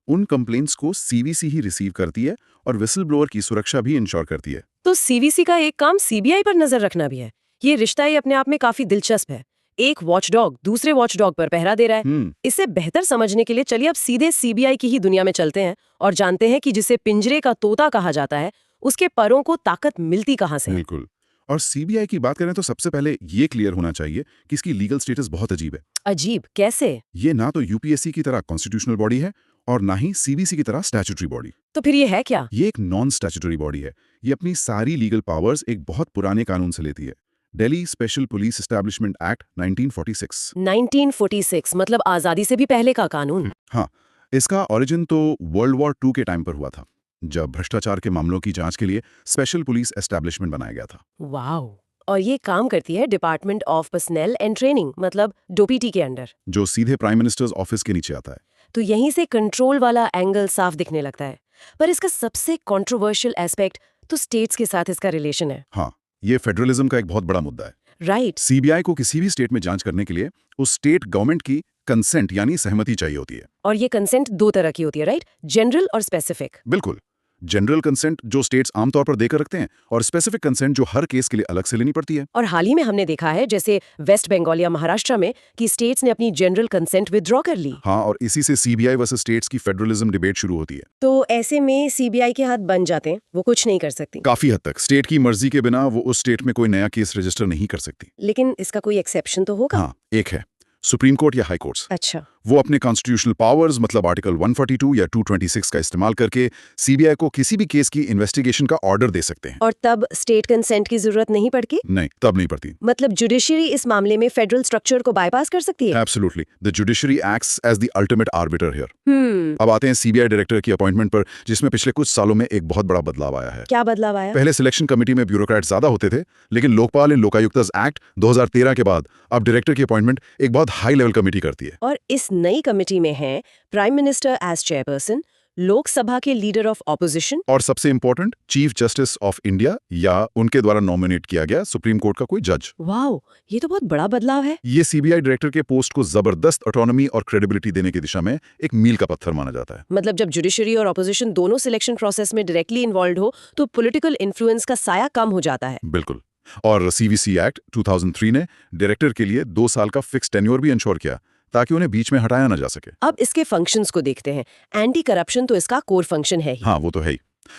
उन कंप्लेंट्स को CVC ही रिसीव करती है और विसल ब्लोअर की सुरक्षा भी इंश्योर करती है। तो CVC का एक काम CBI पर नजर रखना भी है। ये रिश्ता ही अपने आप में काफी दिलचस्प है। एक वॉचडॉग दूसरे वॉचडॉग पर पहरा दे रहा है। इसे बेहतर समझने के लिए चलिए अब सीधे CBI की ही दुनिया में चलते हैं और जानते हैं कि जिसे पिंजरे का तोता कहा जाता है उसके परों को ताकत मिलती कहाँ से है। बिल्कुल। और CBI की बात करें तो सबसे पहले ये क्लियर होना चाहिए कि इसकी लीगल स्टेटस बहुत अजीब है। अजीब कैसे? ये ना तो UPSC की तरह कॉन्स्टिट्यूशनल बॉडी है और ना ही CVC की तरह स्टैट्यूटरी बॉडी। तो फिर ये है क्या? ये एक नॉन स्टैट्यूटरी बॉडी है। ये अपनी सारी लीगल पावर्स एक बहुत पुराने कानून से लेती है, Delhi special police establishment act 1946। 1946 मतलब आजादी से भी पहले का कानून। हाँ, इसका ओरिजिन तो वर्ल्ड वॉर 2 के टाइम पर हुआ था, जब भ्रष्टाचार के मामलों की जांच के लिए स्पेशल पुलिस एस्टैब्लिशमेंट बनाया गया था। वाओ। और ये काम करती है department of personal and training मतलब DOPT के अंडर, जो सीधे प्राइम मिनिस्टर्स ऑफिस के नीचे आता है। तो यहीं से कंट्रोल वाला एंगल साफ दिखने लगता है। पर इसका सबसे कंट्रोवर्शियल एस्पेक्ट तो स्टेट्स के साथ इसका रिलेशन है। हाँ, ये फेडरलिज्म का एक बहुत बड़ा मुद्दा है। राइट। CBI को किसी भी स्टेट में जांच करने के लिए उस स्टेट गवर्नमेंट की कंसेंट यानी सहमति चाहिए होती है। और ये कंसेंट 2 तरह की होती है, राइट? जनरल और स्पेसिफिक। बिल्कुल। जनरल कंसेंट जो स्टेट्स आमतौर पर देकर रखते हैं और स्पेसिफिक कंसेंट जो हर केस के लिए अलग से लेनी पड़ती है। और हाल ही में हमने देखा है जैसे वेस्ट बंगाल या महाराष्ट्र में कि स्टेट्स ने अपनी जनरल कंसेंट विथड्रॉ कर ली। हाँ, और इसी से सीबीआई वर्सेस स्टेट्स की फेडरलिज्म डिबेट शुरू होती है। तो ऐसे में सीबीआई के हाथ बन जाते हैं, वो कुछ नहीं कर सकती। काफी हद तक स्टेट की मर्जी के बिना वो उस स्टेट में कोई नया केस रजिस्टर नहीं कर सकती। लेकिन इसका कोई एक्सेप्शन तो होगा। हाँ, एक है सुप्रीम कोर्ट या हाई कोर्ट्स। अच्छा, वो अपने कॉन्स्टिट्यूशनल पावर्स मतलब आर्टिकल 142 या 226 का इस्तेमाल करके सीबीआई को किसी भी केस की इन्वेस्टिगेशन का ऑर्डर दे सकते हैं। और तब स्टेट कंसेंट की जरूरत नहीं पड़ती? नहीं, तब नहीं पड़ती। मतलब जुडिशरी इस मामले में फेडरल स्ट्रक्चर को बाईपास कर सकती है? Absolutely, the judiciary acts as the ultimate arbiter here. अब आते हैं सीबीआई डायरेक्टर की अपॉइंटमेंट पर, जिसमें पिछले कुछ सालों में एक बहुत बड़ा बदलाव आया है। क्या बदलाव आया? पहले सिलेक्शन कमेटी में ब्यूरोक्रेट ज्यादा होते थे, लेकिन लोकपाल एंड लोकायुक्तास एक्ट 2013 के बाद अब डायरेक्टर की अपॉइंटमेंट एक बहुत हाई लेवल कमेटी करती है। और इस नई कमेटी में है prime minister as chairperson, Lok Sabha के लीडर ऑफ ऑपोजिशन और सबसे important chief justice of India या उनके द्वारा नॉमिनेट किया गया सुप्रीम कोर्ट का कोई जज। वाओ, ये तो बहुत बड़ा बदलाव है। ये सीबीआई डायरेक्टर के पोस्ट को जबरदस्त ऑटोनॉमी और क्रेडिबिलिटी देने की दिशा में एक मील का पत्थर माना जाता है। मतलब जब जुडिशरी और ऑपोजिशन दोनों सिलेक्शन प्रोसेस में डायरेक्टली इन्वॉल्व हो तो पॉलिटिकल इन्फ्लुएंस का साया कम हो जाता है। बिल्कुल। और सीवीसी एक्ट 2003 ने डायरेक्टर के लिए 2 साल का फिक्स टेन्योर भी इंश्योर किया ताकि उन्हें बीच में हटाया ना जा सके। अब इसके फंक्शंस को देखते हैं। एंटी करप्शन तो इसका कोर फंक्शन है ही। हाँ, वो तो है ही।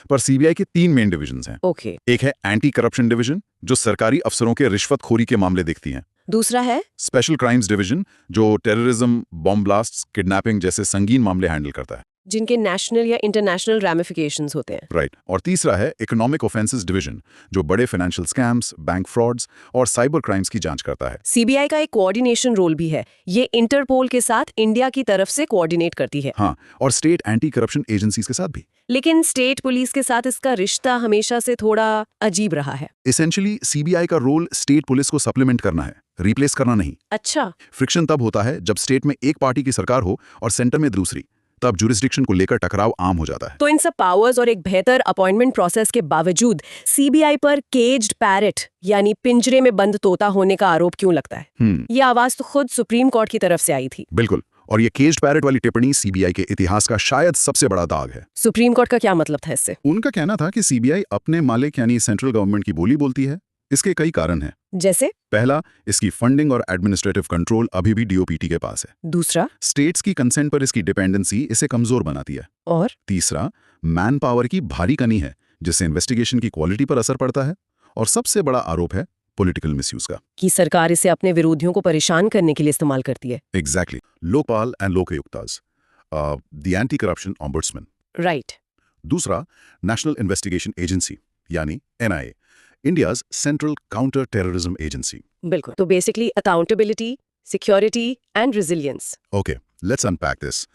पर सीबीआई के 3 मेन डिविजन्स हैं। ओके। एक है एंटी करप्शन डिवीजन, जो सरकारी अफसरों के रिश्वतखोरी के मामले देखती है। दूसरा है स्पेशल क्राइम्स डिवीजन, जो टेररिज्म, बॉम्ब ब्लास्ट्स, किडनैपिंग जैसे संगीन मामले हैंडल करता है, जिनके नेशनल या इंटरनेशनल रैमिफिकेशंस होते हैं। राइट। और तीसरा है इकोनॉमिक ऑफेंसेस डिवीजन, जो बड़े फाइनेंशियल स्कैम्स, बैंक फ्रॉड्स और साइबर क्राइम्स की जांच करता है। सीबीआई का एक कोऑर्डिनेशन रोल भी है। ये इंटरपोल के साथ इंडिया की तरफ से कोऑर्डिनेट करती है। हाँ, और स्टेट एंटी करप्शन एजेंसीज के साथ भी। लेकिन स्टेट पुलिस के साथ इसका रिश्ता हमेशा से थोड़ा अजीब रहा है। एसेंशियली सीबीआई का रोल स्टेट पुलिस को सप्लीमेंट करना है, रिप्लेस करना नहीं। अच्छा। फ्रिक्शन तब होता है जब स्टेट में एक पार्टी की सरकार हो और सेंटर में दूसरी, तब जुरिस्डिक्शन को लेकर टकराव आम हो जाता है। तो इन सब पावर्स और एक बेहतर अपॉइंटमेंट प्रोसेस के बावजूद सीबीआई पर केज्ड पैरेट यानी पिंजरे में बंद तोता होने का आरोप क्यों लगता है? ये आवाज तो खुद सुप्रीम कोर्ट की तरफ से आई थी। बिल्कुल। और ये केज्ड पैरेट वाली टिप्पणी सीबीआई के इतिहास का शायद सबसे बड़ा दाग है। सुप्रीम कोर्ट का क्या मतलब था इससे? उनका कहना था कि सीबीआई अपने मालिक यानी सेंट्रल गवर्नमेंट की बोली बोलती है। इसके कई कारण हैं। जैसे? पहला, इसकी फंडिंग और एडमिनिस्ट्रेटिव कंट्रोल अभी भी डीओपीटी के पास है। दूसरा, स्टेट्स की कंसेंट पर इसकी डिपेंडेंसी इसे कमजोर बनाती है। और तीसरा, मैन पावर की भारी कमी है, जिससे इन्वेस्टिगेशन की क्वालिटी पर असर पड़ता है। और सबसे बड़ा आरोप है पॉलिटिकल मिसयूज का, कि सरकार इसे अपने विरोधियों को परेशान करने के लिए इस्तेमाल करती है। Exactly. Lokpal and Lokayuktas, the anti corruption ombudsman. Right. दूसरा, नेशनल इन्वेस्टिगेशन एजेंसी यानी NIA, India's central counter terrorism agency. बिल्कुल। तो basically accountability, security and resilience. Okay, let's unpack this.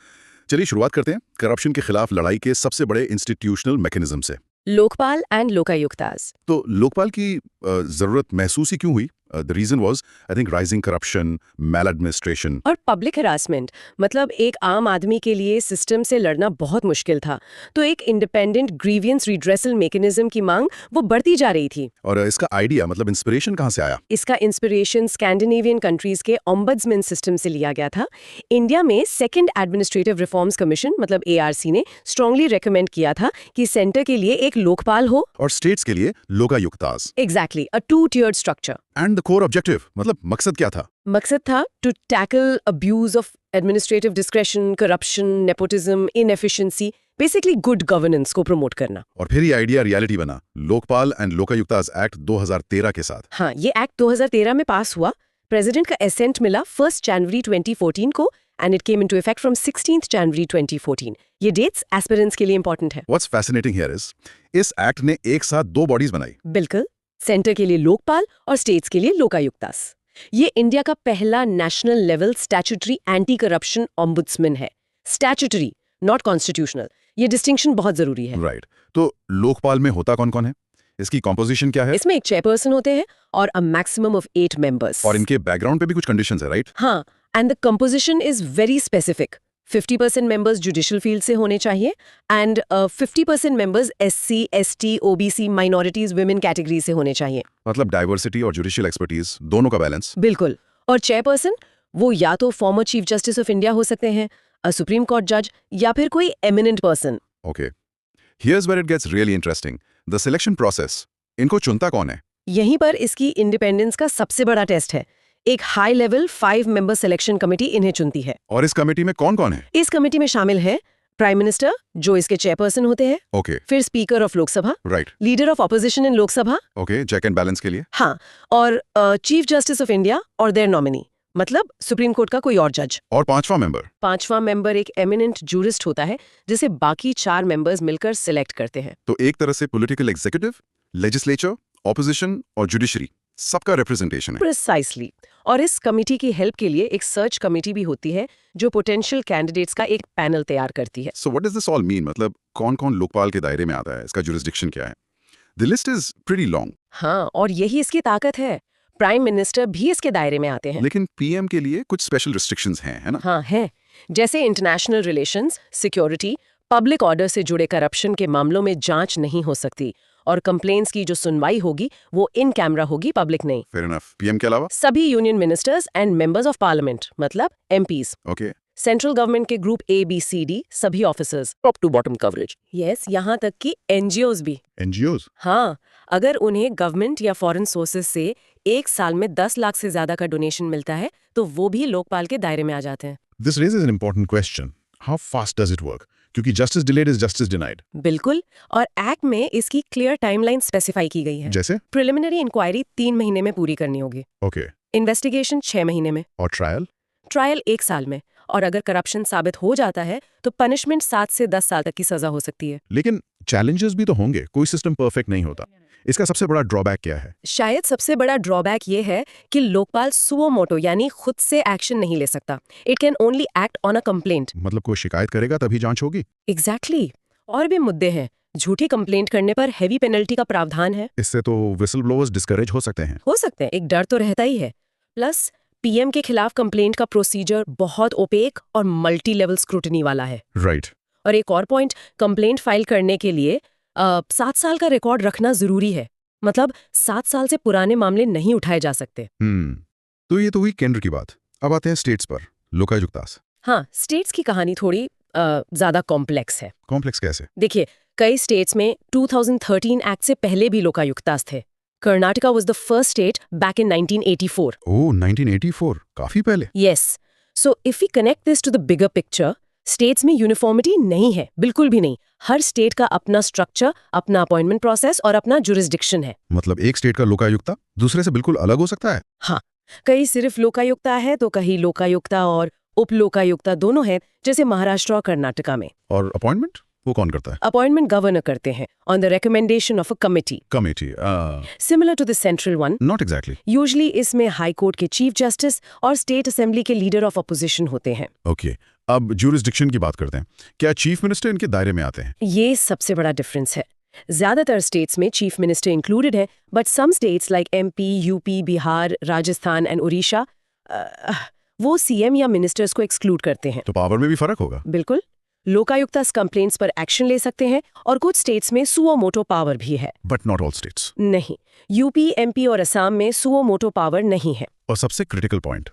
चलिए शुरुआत करते हैं करप्शन के खिलाफ लड़ाई के सबसे बड़े इंस्टीट्यूशनल मैकेनिज्म से, लोकपाल एंड लोकायुक्तास। तो लोकपाल की जरूरत महसूस ही क्यों हुई? The reason was I think rising corruption, maladministration और पब्लिक हरासमेंट। मतलब एक आम आदमी के लिए सिस्टम से लड़ना बहुत मुश्किल था, तो एक इंडिपेंडेंट ग्रीवियंस रिड्रेसल मैकेनिज्म की मांग वो बढ़ती जा रही थी। और इसका आइडिया मतलब इंस्पिरेशन कहाँ से आया? इसका इंस्पिरेशन स्कैंडिनेवियन कंट्रीज के ओम्बड्समैन सिस्टम से लिया गया था। इंडिया में सेकंड एडमिनिस्ट्रेटिव रिफॉर्म्स कमीशन मतलब एआरसी ने स्ट्रांगली रेकमेंड किया था कि सेंटर के लिए एक लोकपाल हो और स्टेट्स के लिए Lokayuktas. Exactly, a 2-tiered structure. And the core objective मतलब मकसद क्या था? मकसद था to tackle abuse of administrative discretion, corruption, nepotism, inefficiency, basically good governance को प्रमोट करना। और फिर ये आइडिया रियलिटी बना लोकपाल एंड लोकायुक्तास एक्ट 2013 के साथ। हाँ, ये एक्ट 2013 में पास हुआ। प्रेसिडेंट का एसेंट मिला 1 जनवरी 2014 को and it came into effect from 16 जनवरी 2014। ये डेट्स एस्पिरेंट्स के लिए इंपॉर्टेंट है। व्हाट्स फैसिनेटिंग हियर इज इस एक्ट ने एक साथ 2 बॉडीज बनाई। बिल्कुल, सेंटर के लिए लोकपाल और स्टेट्स के लिए लोकायुक्तास। ये इंडिया का पहला national level statutory anti corruption ombudsman है। Statutory, not constitutional. ये डिस्टिंक्शन बहुत जरूरी है। राइट। तो लोकपाल में होता कौन कौन है? इसकी कॉम्पोजिशन क्या है? इसमें एक चेयरपर्सन होते हैं और अ मैक्सिमम ऑफ 8 मेंबर्स। और इनके बैकग्राउंड पे भी कुछ कंडीशंस है, राइट? हाँ, and the composition is very specific. 50% members judicial field से होने चाहिए and 50% members SC, ST, OBC, minorities, women category से होने चाहिए। मतलब डाइवर्सिटी और जुडिशियल एक्सपर्टीज दोनों का बैलेंस। बिल्कुल। और चेयरपर्सन वो या तो former chief justice of India हो सकते हैं, अ सुप्रीम कोर्ट जज, या फिर कोई eminent person. Okay, Here's where it gets really interesting. The selection process. इनको चुनता कौन है? यहीं पर इसकी इंडिपेंडेंस का सबसे बड़ा टेस्ट है। एक high level 5 member selection committee इन्हें चुनती है। और इस कमेटी में कौन-कौन है? इस कमेटी में शामिल है प्राइम मिनिस्टर, जो इसके चेयरपर्सन होते हैं, ओके, फिर speaker of Lok Sabha, right, leader of opposition in Lok Sabha, okay, check and balance के लिए, हाँ, और चीफ जस्टिस ऑफ इंडिया और देयर नॉमिनी, मतलब सुप्रीम कोर्ट का कोई और जज। और पांचवा मेंबर एक एमिनेंट जूरिस्ट होता है, जिसे बाकी 4 मेंबर्स मिलकर सिलेक्ट करते हैं। तो एक तरह से पॉलिटिकल एग्जीक्यूटिव, लेजिस्लेचर, ऑपोजिशन और जुडिशरी सबका रिप्रेजेंटेशन है। प्रिसाइसली। और इस कमेटी की हेल्प के लिए एक सर्च कमेटी भी होती है, जो पोटेंशियल कैंडिडेट्स का एक पैनल तैयार करती है। सो what does this all mean? मतलब कौन-कौन लोकपाल के दायरे में आता है? इसका जुरिस्डिक्शन क्या है? The list is pretty long. हाँ, और यही इसकी ताकत है। प्राइम मिनिस्टर भी इसके दायरे में आते हैं। लेकिन पीएम के लिए कुछ स्पेशल रिस्ट्रिक्शंस हैं, है ना? हाँ, है। जैसे international relations, security, public order से जुड़े करप्शन के मामलों में जांच नहीं हो सकती, और कंप्लेंट्स की जो सुनवाई होगी वो इन कैमरा होगी, पब्लिक नहीं। Fair enough. पीएम के अलावा सभी union ministers and members of parliament, मतलब एमपीज, ओके, सेंट्रल गवर्नमेंट के ग्रुप ABCD सभी officers, top to bottom coverage. Yes, यहाँ तक कि एनजीओज भी। एनजीओज? हाँ, अगर उन्हें गवर्नमेंट या फॉरेन सोर्सेज से एक साल में 10 लाख से ज्यादा का डोनेशन मिलता है, तो वो भी लोकपाल के दायरे में आ जाते हैं। This raises an important question. How fast does it work? क्योंकि justice delayed is justice denied. बिल्कुल, और एक्ट में इसकी क्लियर टाइमलाइन स्पेसिफाई की गई है। जैसे? प्रिलिमिनरी इंक्वायरी 3 महीने में पूरी करनी होगी, Okay. इन्वेस्टिगेशन 6 महीने में, और ट्रायल? ट्रायल 1 साल में, और अगर करप्शन साबित हो जाता है तो पनिशमेंट 7 से 10 साल तक की सजा हो सकती है। लेकिन challenges भी तो होंगे, कोई सिस्टम परफेक्ट नहीं होता। इसका सबसे बड़ा ड्रॉबैक क्या है? शायद सबसे बड़ा ड्रॉबैक ये है कि लोकपाल सुओ मोटो यानी खुद से एक्शन नहीं ले सकता। It can only act on a complaint. मतलब कोई शिकायत करेगा तभी जांच होगी? एग्जैक्टली। और भी मुद्दे हैं। झूठी कंप्लेंट करने पर हेवी पेनल्टी का प्रावधान है। इससे तो विसल ब्लोअर्स डिस्करेज हो सकते हैं। हो सकते हैं, एक डर तो रहता ही है। प्लस पीएम के खिलाफ कंप्लेंट का प्रोसीजर बहुत ओपेक और मल्टी लेवल स्क्रूटनी वाला है। राइट। और एक और पॉइंट, कंप्लेंट फाइल करने के लिए 7 साल का रिकॉर्ड रखना जरूरी है। मतलब 7 साल से पुराने मामले नहीं उठाए जा सकते। तो ये तो हुई केंद्र की बात। अब आते हैं स्टेट्स पर। लोकायुक्तास। हाँ, स्टेट्स की कहानी थोड़ी ज्यादा कॉम्प्लेक्स है। कॉम्प्लेक्स कैसे? देखिए, कई स्टेट्स में 2013 एक्ट से पहले भी लोकायुक्तास थे। Karnataka was the first state back in 1984। Oh, 1984, काफी पहले। Yes. So if we connect this to the bigger picture, states में यूनिफॉर्मिटी नहीं है, बिल्कुल भी नहीं। हर स्टेट का अपना स्ट्रक्चर, अपना अपॉइंटमेंट प्रोसेस और अपना जुरिस्डिक्शन है। मतलब एक स्टेट का लोकायुक्ता दूसरे से बिल्कुल अलग हो सकता है? हाँ, कहीं सिर्फ लोकायुक्ता है तो कहीं लोकायुक्ता और उप लोकायुक्ता दोनों हैं, जैसे महाराष्ट्र और कर्नाटका में। और अपॉइंटमेंट वो कौन करता है? अपॉइंटमेंट गवर्नर करते हैं on the recommendation of a committee. Committee. Similar to the central one. Not exactly. Usually इसमें हाई कोर्ट के चीफ जस्टिस और स्टेट असेंबली के लीडर ऑफ अपोजिशन होते हैं। ओके, अब ज्यूरिसडिक्शन की बात करते हैं। क्या चीफ मिनिस्टर इनके दायरे में आते हैं? ये सबसे बड़ा डिफरेंस है। ज्यादातर स्टेट्स में चीफ मिनिस्टर इंक्लूडेड है, but some states like MP, UP, Bihar, Rajasthan and Orissa वो CM या मिनिस्टर्स को एक्सक्लूड करते हैं। तो पावर में भी फर्क होगा? बिल्कुल। लोकायुक्तास कंप्लेंट्स पर एक्शन ले सकते हैं, और कुछ स्टेट्स में सुओ मोटो पावर भी है। But not all states. नहीं, UP, MP और असम में सुओ मोटो पावर नहीं है। और सबसे क्रिटिकल पॉइंट,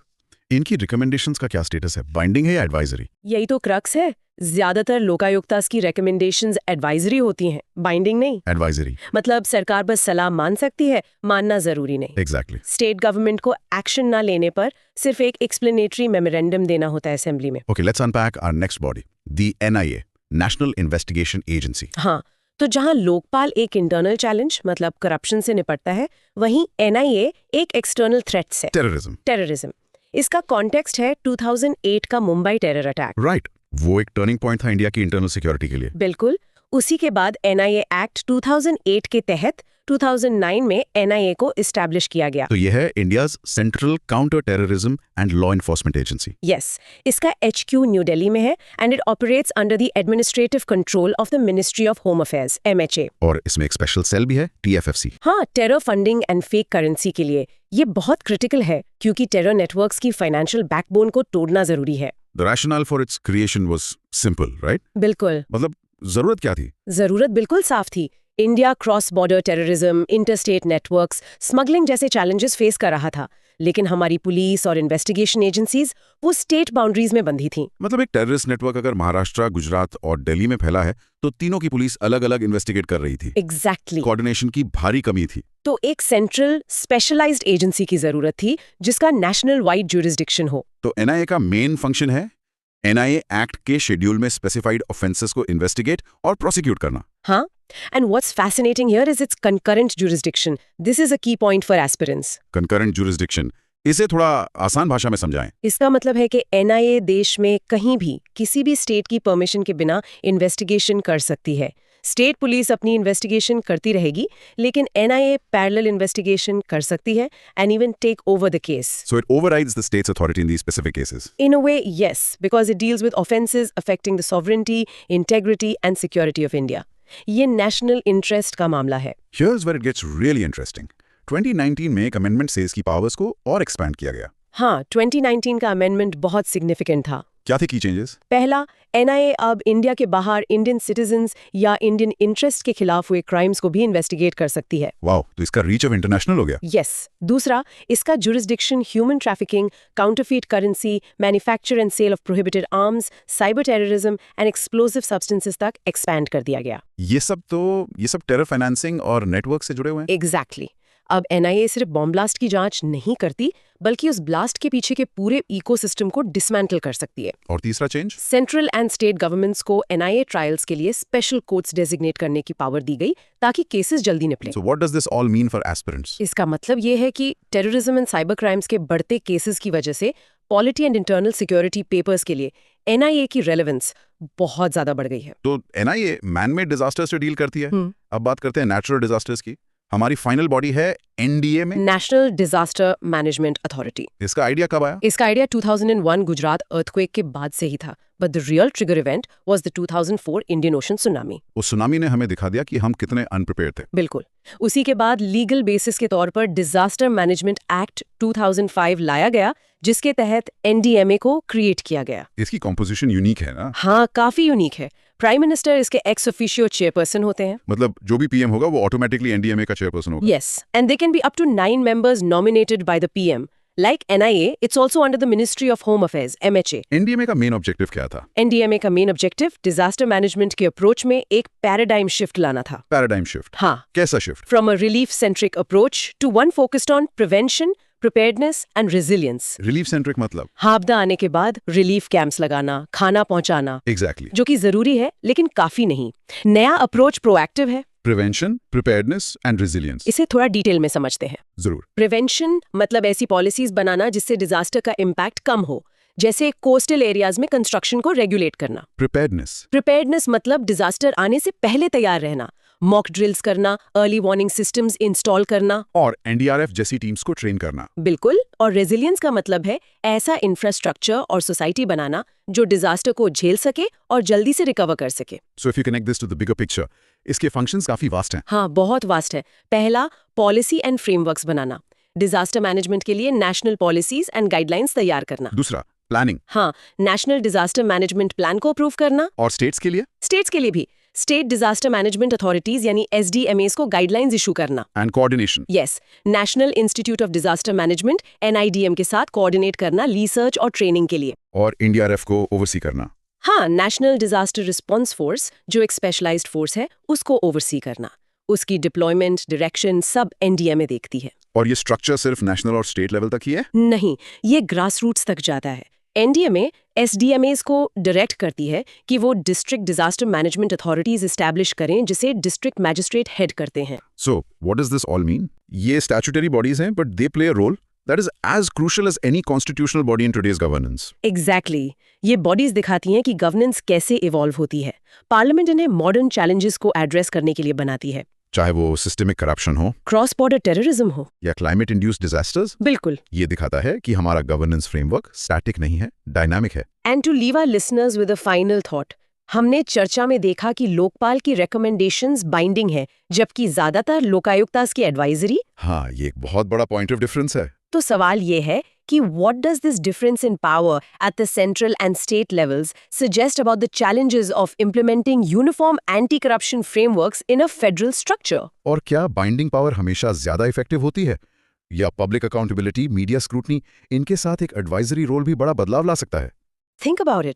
इनकी रिकमेंडेशंस का क्या स्टेटस है? बाइंडिंग है या एडवाइजरी? यही तो क्रक्स है। ज्यादातर लोकायुक्तास की रिकमेंडेशंस एडवाइजरी होती हैं, बाइंडिंग नहीं। एडवाइजरी मतलब सरकार बस सलाह मान सकती है, मानना जरूरी नहीं। एग्जैक्टली। स्टेट गवर्नमेंट को एक्शन ना लेने पर सिर्फ एक एक्सप्लेनेटरी मेमोरेंडम देना होता है असेंबली में। Okay, let's unpack our next body, the NIA, national investigation agency. हाँ, तो जहां लोकपाल एक इंटरनल चैलेंज मतलब करप्शन से निपटता है, वहीं NIA एक एक्सटर्नल थ्रेट से, टेररिज्म। इसका कॉन्टेक्स्ट है 2008 का मुंबई टेरर अटैक। राइट, वो एक टर्निंग पॉइंट था इंडिया की इंटरनल सिक्योरिटी के लिए। बिल्कुल। उसी के बाद NIA एक्ट 2008 के तहत 2009 में NIA को इस्टेब्लिश किया गया। तो यह है India's central counter terrorism and law enforcement agency. Yes, इसका HQ न्यू दिल्ली में है and it operates under the administrative control of the ministry of home affairs, MHA। और इसमें एक स्पेशल सेल भी है, TFFC। हाँ, terror funding and fake currency के लिए ये बहुत क्रिटिकल है, क्योंकि टेरर नेटवर्क्स की फाइनेंशियल बैकबोन को तोड़ना जरूरी है। The rationale for its creation was simple, right? बिल्कुल। मतलब जरूरत क्या थी? जरूरत बिल्कुल साफ थी। India cross border terrorism, interstate networks, smuggling जैसे चैलेंजेस फेस कर रहा था, लेकिन हमारी पुलिस और इन्वेस्टिगेशन एजेंसीज वो स्टेट बाउंड्रीज में बंधी थीं। मतलब एक टेररिस्ट नेटवर्क अगर महाराष्ट्र, गुजरात और दिल्ली में फैला है तो तीनों की पुलिस अलग-अलग इन्वेस्टिगेट कर रही थी। एग्जैक्टली। कोऑर्डिनेशन की भारी कमी थी। तो एक सेंट्रल स्पेशलाइज्ड एजेंसी की जरूरत थी जिसका नेशनल वाइड ज्यूरिसडिक्शन हो। तो एनआईए का मेन फंक्शन है एनआईए एक्ट के शेड्यूल में स्पेसिफाइड ऑफेंसेस को इन्वेस्टिगेट और प्रोसिक्यूट करना। हाँ, and what's fascinating here is its concurrent jurisdiction. This is a key point for aspirants. Concurrent jurisdiction, इसे थोड़ा आसान भाषा में समझाएं। इसका मतलब है कि एनआईए देश में कहीं भी किसी भी स्टेट की परमिशन के बिना इन्वेस्टिगेशन कर सकती है। स्टेट पुलिस अपनी इन्वेस्टिगेशन करती रहेगी, लेकिन एनआईए पैरेलल इन्वेस्टिगेशन कर सकती है and even take over the case. So it overrides the state's authority in these specific cases. In a way, yes, because it deals with offenses affecting the sovereignty, integrity and security of India. ये national interest का मामला है। Here's where it gets really interesting. 2019 में एक amendment से इसकी powers को और एक्सपैंड किया गया। हाँ, 2019 का अमेंडमेंट बहुत सिग्निफिकेंट था। क्या थे की चेंजेस? पहला, एनआईए अब इंडिया के बाहर इंडियन सिटीजन्स या इंडियन इंटरेस्ट के खिलाफ हुए क्राइम्स को भी इन्वेस्टिगेट कर सकती है। वाओ, तो इसका रीच अब इंटरनेशनल हो गया। यस। दूसरा, इसका jurisdiction human trafficking, counterfeit currency, manufacture and sale of prohibited arms, cyber terrorism and explosive substances तक एक्सपैंड कर दिया गया। ये सब टेरर फाइनेंसिंग और नेटवर्क से जुड़े हुए हैं। एग्जैक्टली। अब एनआईए सिर्फ बॉम्ब ब्लास्ट की जांच नहीं करती, बल्कि उस ब्लास्ट के पीछे के पूरे इकोसिस्टम को डिसमेंटल कर सकती है। और तीसरा change? Central and state governments को एनआईए ट्रायल्स के लिए स्पेशल कोर्ट्स डेजिग्नेट करने की पावर दी गई ताकि केसेस जल्दी निपटें। So what does this all mean for aspirants? इसका मतलब ये है कि टेररिज्म एंड साइबर क्राइम्स के बढ़ते केसेस की वजह से polity and internal security papers के लिए एनआईए की रेलेवेंस बहुत ज्यादा बढ़ गई है। तो एनआईए मैन-मेड डिजास्टर से डील करती है। अब बात करते हैं नेचुरल डिजास्टर्स की। हमारी फाइनल बॉडी है एनडीए में, नेशनल डिजास्टर मैनेजमेंट अथॉरिटी। इसका आइडिया कब आया? इसका आइडिया 2001 गुजरात अर्थक्वेक के बाद से ही था, but the real trigger event was the 2004 Indian ocean tsunami. उस सुनामी ने हमें दिखा दिया कि हम कितने अनप्रिपेयर्ड थे। बिल्कुल। उसी के बाद लीगल बेसिस के तौर पर डिजास्टर मैनेजमेंट एक्ट 2005 लाया गया, जिसके तहत एनडीएमए को क्रिएट किया गया। इसकी कॉम्पोजिशन यूनिक है ना? हाँ, काफी यूनिक है। प्राइम मिनिस्टर इसके एक्स ऑफिशियो चेयरपर्सन होते हैं। मतलब जो भी पीएम होगा वो ऑटोमेटिकली एनडीएमए का चेयरपर्सन होगा। Yes, and they can be up to 9 members nominated by the PM. Like NIA, it's also under the Ministry of Home Affairs, MHA. NDMA का मेन ऑब्जेक्टिव क्या था? NDMA का main objective disaster management के approach में एक paradigm shift लाना था। Paradigm shift? हाँ। कैसा shift? From a relief-centric approach to one focused on prevention, preparedness and resilience. Relief centric मतलब? आपदा आने के बाद रिलीफ कैंप्स लगाना, खाना पहुंचाना, एग्जैक्टली। जो कि जरूरी है लेकिन काफी नहीं। नया अप्रोच प्रोएक्टिव है। Prevention, preparedness and resilience. इसे थोड़ा डिटेल में समझते हैं। जरूर। प्रिवेंशन मतलब ऐसी पॉलिसीज बनाना जिससे डिजास्टर का इम्पैक्ट कम हो, जैसे कोस्टल एरियाज में कंस्ट्रक्शन को रेगुलेट करना। प्रिपेयर्डनेस मतलब डिजास्टर आने से पहले तैयार रहना, मॉक ड्रिल्स करना, अर्ली वार्निंग सिस्टम्स इंस्टॉल करना और एनडीआरएफ जैसी टीम्स को ट्रेन करना। बिल्कुल। और रेजिलियंस का मतलब है ऐसा इंफ्रास्ट्रक्चर और सोसाइटी बनाना जो डिजास्टर को झेल सके और जल्दी से रिकवर कर सके। So if you connect this to the bigger picture, इसके फंक्शंस काफी वास्ट हैं। हाँ, बहुत वास्ट है। पहला, पॉलिसी एंड फ्रेमवर्क्स बनाना, डिजास्टर मैनेजमेंट के लिए नेशनल पॉलिसीज एंड गाइडलाइंस तैयार करना। दूसरा, प्लानिंग। हाँ, नेशनल डिजास्टर मैनेजमेंट प्लान को अप्रूव करना। और स्टेट्स के लिए? स्टेट्स के लिए भी स्टेट डिजास्टर मैनेजमेंट अथॉरिटीज यानी एसडीएमएस को गाइडलाइंस इशू करना। And coordination. Yes, national institute of disaster management NIDM के साथ कोऑर्डिनेट करना रिसर्च और ट्रेनिंग के लिए। और एनडीआरएफ को ओवरसी करना। हाँ, नेशनल डिजास्टर रिस्पांस फोर्स जो एक स्पेशलाइज्ड फोर्स है उसको ओवरसी करना। उसकी डिप्लॉयमेंट, डायरेक्शन सब एनडीएमए देखती है। और ये स्ट्रक्चर सिर्फ नेशनल और स्टेट लेवल तक ही है? नहीं, ये ग्रास रूट्स तक जाता है। एनडीएमए एसडीएमएस को डायरेक्ट करती है कि वो district disaster management authorities establish करें जिसे डिस्ट्रिक्ट मैजिस्ट्रेट हेड करते हैं। So what does this all mean? ये स्टैट्यूटरी बॉडीज हैं but they play a role that is as crucial as any constitutional body in today's governance. Exactly. ये bodies दिखाती हैं कि गवर्नेंस कैसे इवॉल्व होती है। पार्लियामेंट इन्हें मॉडर्न चैलेंजेस को एड्रेस करने के लिए बनाती है, चाहे वो सिस्टमिक करप्शन हो, क्रॉस बॉर्डर टेररिज्म हो या क्लाइमेट इंड्यूस्ड डिजास्टर्स। बिल्कुल। ये दिखाता है कि हमारा गवर्नेंस फ्रेमवर्क स्टैटिक नहीं है, डायनामिक है। And to leave our listeners with a final thought, हमने चर्चा में देखा कि लोकपाल की रिकमेंडेशंस बाइंडिंग है, जबकि ज्यादातर लोकायुक्तास की एडवाइजरी। हाँ, ये एक बहुत बड़ा पॉइंट ऑफ डिफरेंस है। तो सवाल ये है कि what does this difference in power at the central and state levels suggest about the challenges of implementing uniform anti-corruption frameworks in a federal structure? और क्या बाइंडिंग पावर हमेशा ज्यादा इफेक्टिव होती है? या पब्लिक अकाउंटेबिलिटी, मीडिया स्क्रूटनी, इनके साथ एक एडवाइजरी रोल भी बड़ा बदलाव ला सकता है। Think about it,